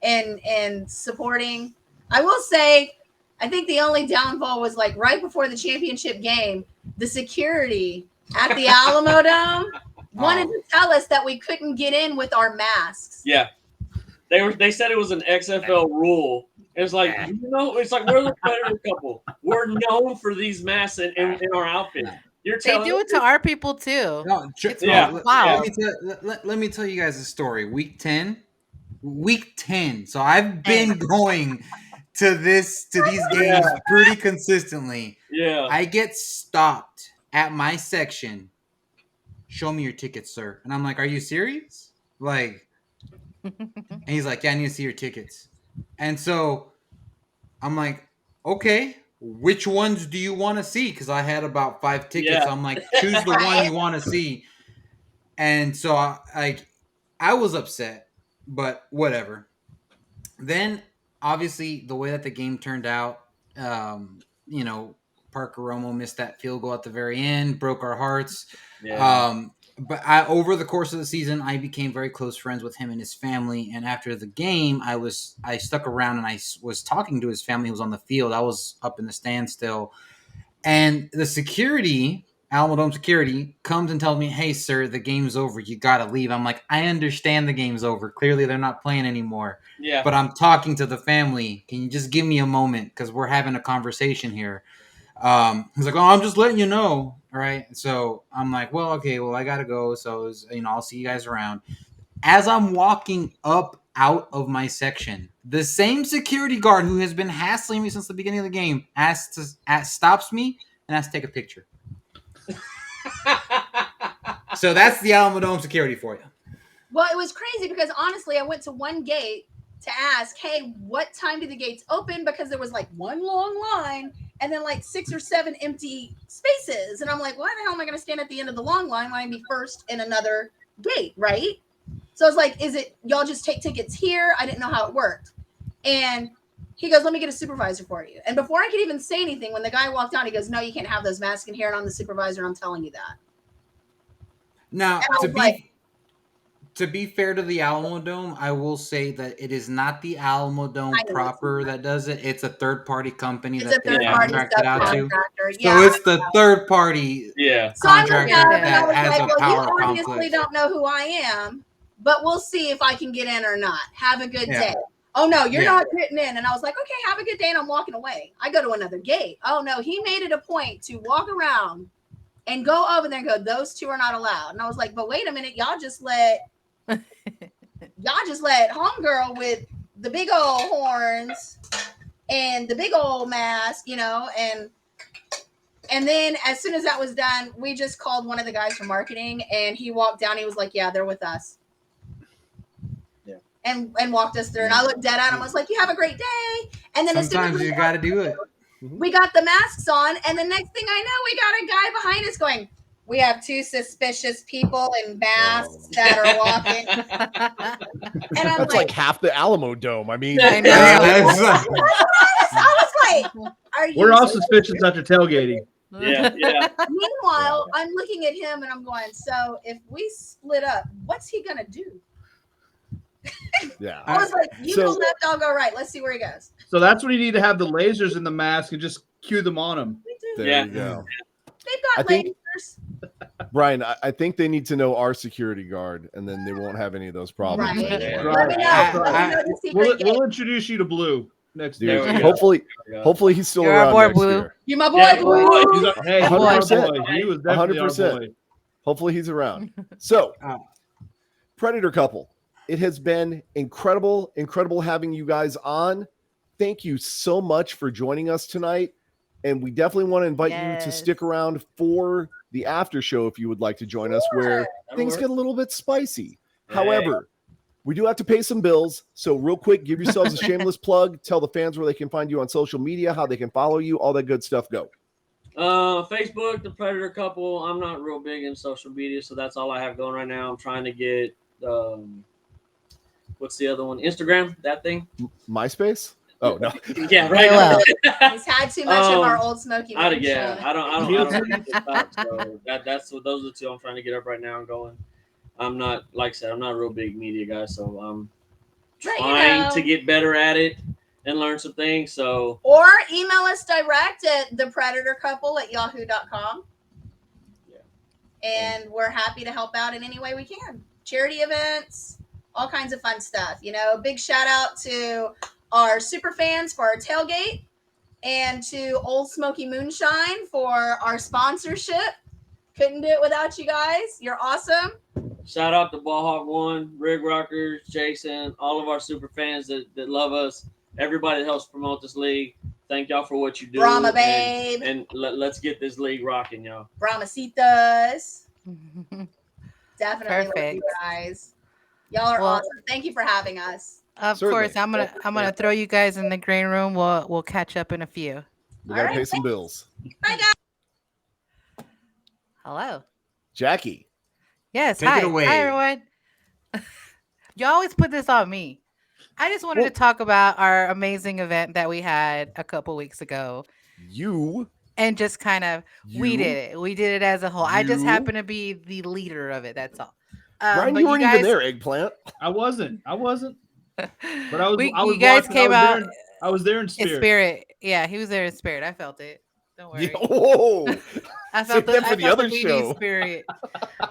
and supporting. I will say, I think the only downfall was like right before the championship game, the security at the Alamo Dome wanted to tell us that we couldn't get in with our masks. Yeah. They said it was an XFL rule. It's like it's like we're the Predator couple. We're known for these masks in our outfits. You're They telling do it to our people too. No, It's Yeah. wild. let me tell you guys a story. Week 10. So I've been going to these games pretty consistently. Yeah. I get stopped at my section. Show me your tickets, sir. And I'm like, are you serious? Like, and he's like, yeah, I need to see your tickets. And so I'm like, okay, which ones do you want to see? Because I had about 5 tickets. Yeah. So I'm like, choose the one you want to see. And so I was upset, but whatever. Then obviously the way that the game turned out, Parker Romo missed that field goal at the very end, broke our hearts. Yeah. but over the course of the season, I became very close friends with him and his family. And after the game, I stuck around and I was talking to his family who was on the field. I was up in the stand still, and the security, Alamo Dome security, comes and tells me, "Hey, sir, the game's over. You gotta leave." I'm like, "I understand the game's over. Clearly, they're not playing anymore. Yeah. But I'm talking to the family. Can you just give me a moment? Because we're having a conversation here." He's like, "Oh, I'm just letting you know." All right. So I'm like, "Well, okay. Well, I gotta go. So I'll see you guys around." As I'm walking up out of my section, the same security guard who has been hassling me since the beginning of the game stops me and asks to take a picture. So that's the Alamo Dome security for you. Well, it was crazy because honestly, I went to one gate to ask, hey, what time do the gates open? Because there was like one long line and then like 6 or 7 empty spaces. And I'm like, why the hell am I going to stand at the end of the long line when I be first in another gate, right? So I was like, is it y'all just take tickets here? I didn't know how it worked. And he goes, let me get a supervisor for you. And before I could even say anything, when the guy walked out, he goes, no, you can't have those masks in here. And I'm the supervisor. And I'm telling you that. Now, to be fair to the Alamo Dome, I will say that it is not the Alamo Dome proper that does it. It's a third-party company that they contracted out to. So it's the third-party contractor that has a power conflict. You obviously don't know who I am, but we'll see if I can get in or not. Have a good day. Oh, no, you're not getting in. And I was like, okay, have a good day. And I'm walking away. I go to another gate. Oh, no, he made it a point to walk around and go over there and go, those two are not allowed. And I was like, but wait a minute, y'all just let homegirl with the big old horns and the big old mask, and then as soon as that was done, we just called one of the guys from marketing and he walked down. He was like, yeah, they're with us. Yeah. And walked us through. And I looked dead at him. I was like, you have a great day. And then sometimes you got to do it. We got the masks on, and the next thing I know, we got a guy behind us going, we have 2 suspicious people in masks that are walking. And I'm that's like half the Alamo Dome. I mean, I know. I was like, are you we're all suspicious after tailgating. Yeah. Meanwhile, I'm looking at him and I'm going, so if we split up, what's he going to do? Yeah. I was like, you go left, I'll go right. Let's see where he goes. So that's when you need to have the lasers in the mask and just cue them on them. There you go. They've got lasers. Brian, I think they need to know our security guard, and then they won't have any of those problems. Right. Anymore. Let me know. We'll introduce you to Blue next Dude, day. hopefully he's still You're around our boy, next Blue. year. You're my boy, Blue. Hey, 100%. He was definitely 100%. Our boy. Hopefully he's around. So, Predator couple, it has been incredible having you guys on. Thank you so much for joining us tonight. And we definitely want to invite you to stick around for the after show if you would like to join us, where things get a little bit spicy. However, we do have to pay some bills. So real quick, give yourselves a shameless plug. Tell the fans where they can find you on social media, how they can follow you, all that good stuff. Go. Facebook, the Predator couple. I'm not real big in social media, so that's all I have going right now. I'm trying to get what's the other one? Instagram, that thing. MySpace? Oh no. Yeah, right. Well. He's had too much of our Old Smoky. I don't. So that's what those are the 2 I'm trying to get up right now and going. I'm not, like I said, I'm not a real big media guy, so I'm trying to get better at it and learn some things. So or email us direct at thepredatorcouple@yahoo.com. Yeah. And we're happy to help out in any way we can. Charity events, all kinds of fun stuff. Big shout out to our super fans for our tailgate and to Old Smoky Moonshine for our sponsorship. Couldn't do it without you guys. You're awesome. Shout out to Ballhawk One, Rig Rockers, Jason, all of our super fans that love us. Everybody that helps promote this league. Thank y'all for what you do. Brahma, babe. And let's get this league rocking, y'all. Brahmasitas. Definitely love you guys. Y'all are awesome. Thank you for having us. Of course, I'm gonna throw you guys in the green room. We'll catch up in a few. We gotta pay some bills. Bye, guys. Hello, Jackie. Yes, Take hi. it away. Hi, everyone. You always put this on me. I just wanted to talk about our amazing event that we had a couple weeks ago. You and just kind of we You? did it. We did it as a whole. I just You? happen to be the leader of it. That's all. Brian, But you you weren't even guys, there, Eggplant. I wasn't, but I was you guys watching. came out I was there in in spirit. spirit. Yeah, he was there in spirit. I felt it. Don't worry. Whoa! I Save felt the that for I the felt the other BD show. spirit.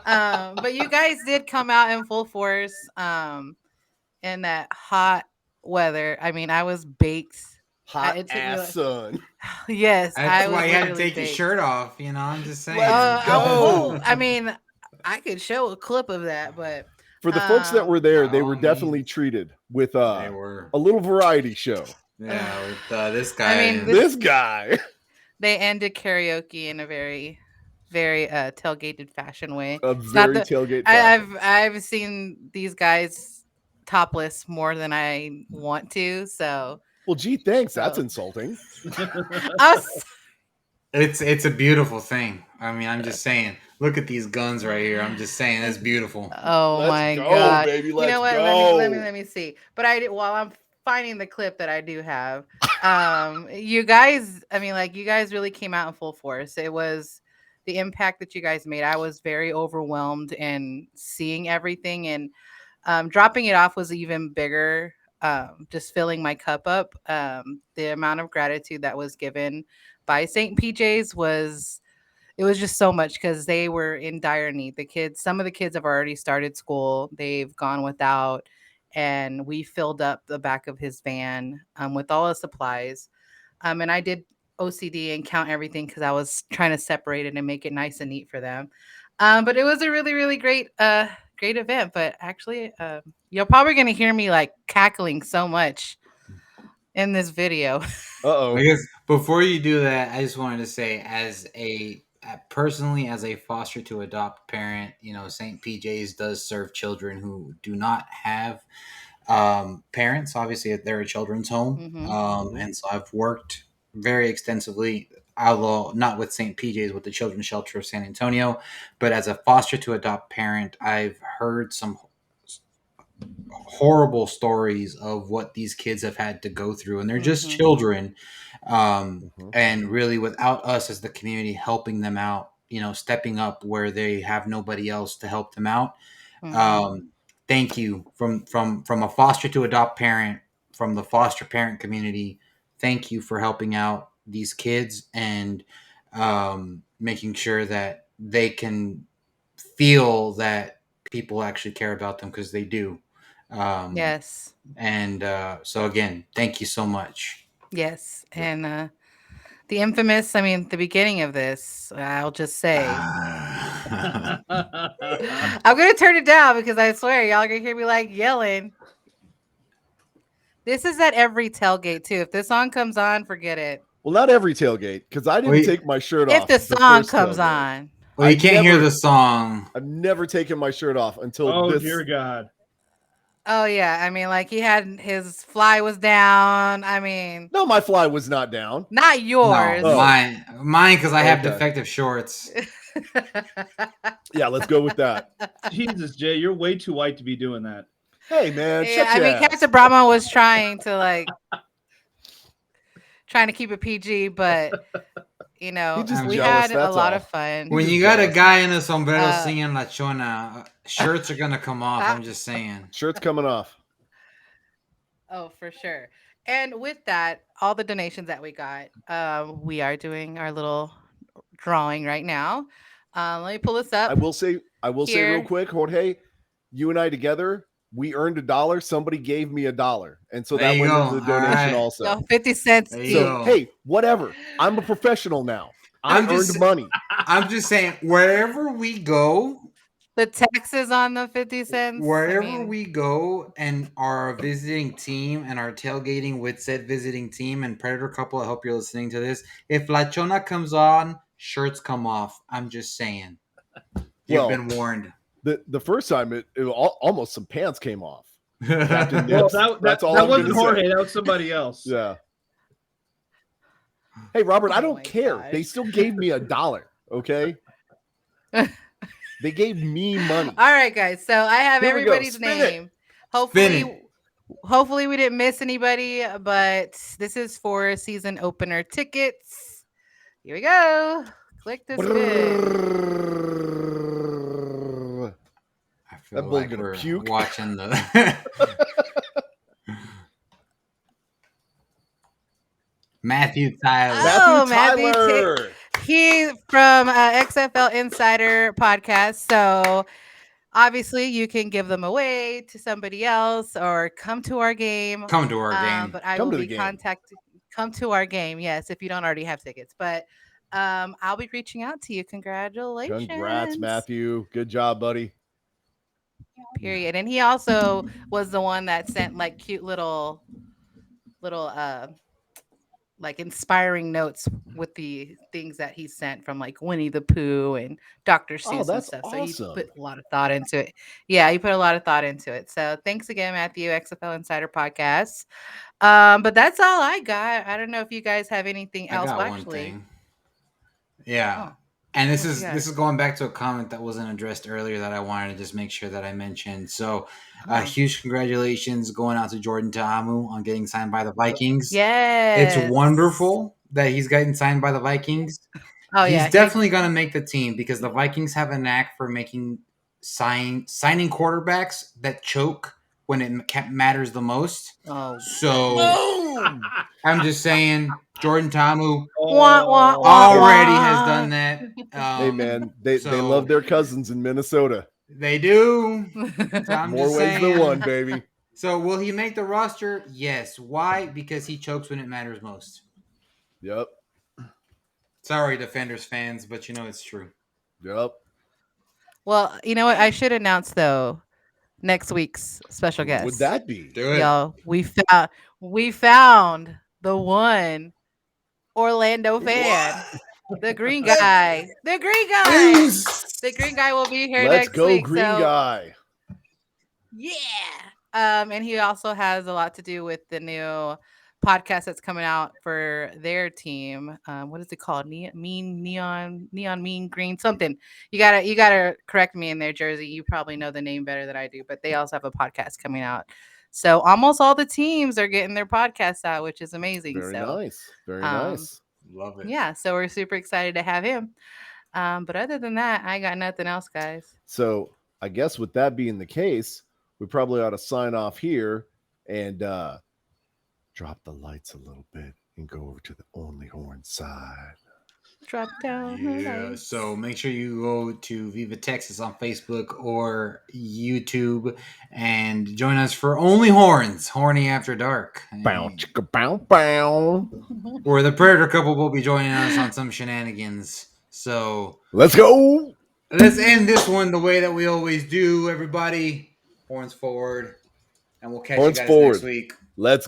But you guys did come out in full force. In that hot weather. I mean, I was baked. Hot It took me ass like, sun. yes, That's I was why you had to literally take your baked. shirt off. You know, I'm just saying. Let's Well, go. I mean, I could show a clip of that, but For the folks that were there, by they all were means. definitely treated with They were. a little variety show. Yeah, with this guy. I mean, This guy. they ended karaoke in a very, very tailgated fashion way. A It's not very the tailgate I, fashion. I've seen these guys topless more than I want to, so Well, gee, thanks. That's So- insulting. us. It's a beautiful thing. I mean, I'm just saying. Look at these guns right here. I'm just saying, that's beautiful. Oh Let's my go, god! baby. You Let's know what? go. Let me see. But I did while I'm finding the clip that I do have. You guys, I mean, like you guys really came out in full force. It was the impact that you guys made. I was very overwhelmed and seeing everything, and dropping it off was even bigger. Just filling my cup up. The amount of gratitude that was given by St. PJ's was it was just so much because they were in dire need. The kids, some of the kids have already started school. They've gone without, and we filled up the back of his van with all the supplies. And I did OCD and count everything because I was trying to separate it and make it nice and neat for them. But it was a really, really great event. But actually, you're probably going to hear me like cackling so much in this video. Uh-oh. I guess before you do that, I just wanted to say, personally, as a foster to adopt parent, you know, St. PJ's does serve children who do not have parents. Obviously, they're a children's home, and so I've worked very extensively, although not with St. PJ's, with the Children's Shelter of San Antonio, but as a foster to adopt parent, I've heard some horrible stories of what these kids have had to go through, and they're just children, and really without us as the community helping them out, you know, stepping up where they have nobody else to help them out. Thank you from a foster to adopt parent, from the foster parent community. Thank you for helping out these kids and making sure that they can feel that people actually care about them, because they do. Yes. And so again, thank you so much. Yes. And the infamous, I mean, the beginning of this, I'll just say, I'm going to turn it down because I swear y'all are going to hear me like yelling. This is at every tailgate too. If this song comes on, forget it. Well, not every tailgate, because I didn't Wait. take my shirt If off. the song first comes tailgate. on. Well, you I can't hear never- the song. I've never taken my shirt off until Oh this. dear God. Oh yeah, I mean, like he had his fly was down. I mean, No, my fly was not down. not yours. No, Oh. mine, because I have Okay. defective shorts. Yeah, let's go with that. Jesus, Jay, you're way too white to be doing that. Hey, man, Yeah, shut I your mean, ass. Captain Brahma was trying to keep it PG, but you know, He just we jealous, had a that's lot all. of fun. When just you got a jealous. guy in a sombrero Uh, singing La Chona, shirts are gonna come off. I'm just saying. Shirt's coming off. Oh, for sure. And with that, all the donations that we got, we are doing our little drawing right now. Let me pull this up. I will say real Here. quick, Jorge, you and I together, we earned $1. Somebody gave me $1, and so There that you went go. into the donation All right. also. So 50 cents There each. you So go. hey, whatever. I'm a professional now. I I'm just- earned money. I'm just saying, wherever we go, The taxes on the 50 cents. wherever we go, and our visiting team and our tailgating with said visiting team and Predator couple, I hope you're listening to this. If La Chona comes on, shirts come off. I'm just saying. You've Well, been warned. The first time it almost some pants came off. Captain Well, Nips, that's all I'm wasn't gonna Jorge. say. That was somebody else. Yeah. Hey, Robert, I Oh don't my care. gosh. They still gave me $1. Okay. They gave me money. All right, guys. So I have Here we go. everybody's Spin it. name. Hopefully, Spin hopefully we didn't miss anybody, but this is for season opener tickets. Here we go. Click to spin. I feel That bull like gonna we're puke. watching the Matthew Tyler. Oh, Matthew Tyler. He from XFL Insider podcast. So obviously, you can give them away to somebody else or come to our game. Come to our game. But I Come will to the be game. contacting. Come to our game, yes, if you don't already have tickets. But I'll be reaching out to you. Congratulations. Congrats, Matthew. Good job, buddy. Period. And he also was the one that sent like cute little like inspiring notes with the things that he sent from like Winnie the Pooh and Dr. Seuss and that's stuff. awesome. So he put a lot of thought into it. Yeah, he put a lot of thought into it. So thanks again, Matthew, XFL Insider Podcast. But that's all I got. I don't know if you guys have anything else. I got Well, one actually, thing. Yeah. Oh, And this what is you got? this is going back to a comment that wasn't addressed earlier that I wanted to just make sure that I mentioned. So, Oh. huge congratulations going out to Jordan Ta'amu on getting signed by the Vikings. Yes. It's wonderful that he's getting signed by the Vikings. Oh, He's yeah. definitely going to make the team because the Vikings have a knack for making signing quarterbacks that choke when it matters the most. Oh, So I'm just saying, Jordan Ta'amu wah, already wah. has done that. Hey, man, they so- love their cousins in Minnesota. They do. So I'm More just ways saying. than one, baby. So will he make the roster? Yes. Why? Because he chokes when it matters most. Yep. Sorry, Defenders fans, but you know it's true. Yep. Well, you know what? I should announce though next week's special Who guest. would that be? Do it. Y'all, we found the one Orlando fan. The green guy. The green guy. The green guy will be here Let's next go, week. green so, guy. Yeah. And he also has a lot to do with the new podcast that's coming out for their team. What is it called? Neon Mean Green something. You gotta correct me in there, Jersey. You probably know the name better than I do, but they also have a podcast coming out. So almost all the teams are getting their podcasts out, which is amazing. Very so nice. Very nice. Love it. yeah, so we're super excited to have him. But other than that, I got nothing else, guys. So I guess with that being the case, we probably ought to sign off here and drop the lights a little bit and go over to the Only Horn side. Drop down. the Yeah, lights. so make sure you go to Viva Texas on Facebook or YouTube and join us for Only Horns, Horny After Dark. Bow, chicka, bow, bow. Where the Predator couple will be joining us on some shenanigans. So Let's go. let's end this one the way that we always do, everybody. Horns forward. And we'll catch Horns you guys forward. next week. Let's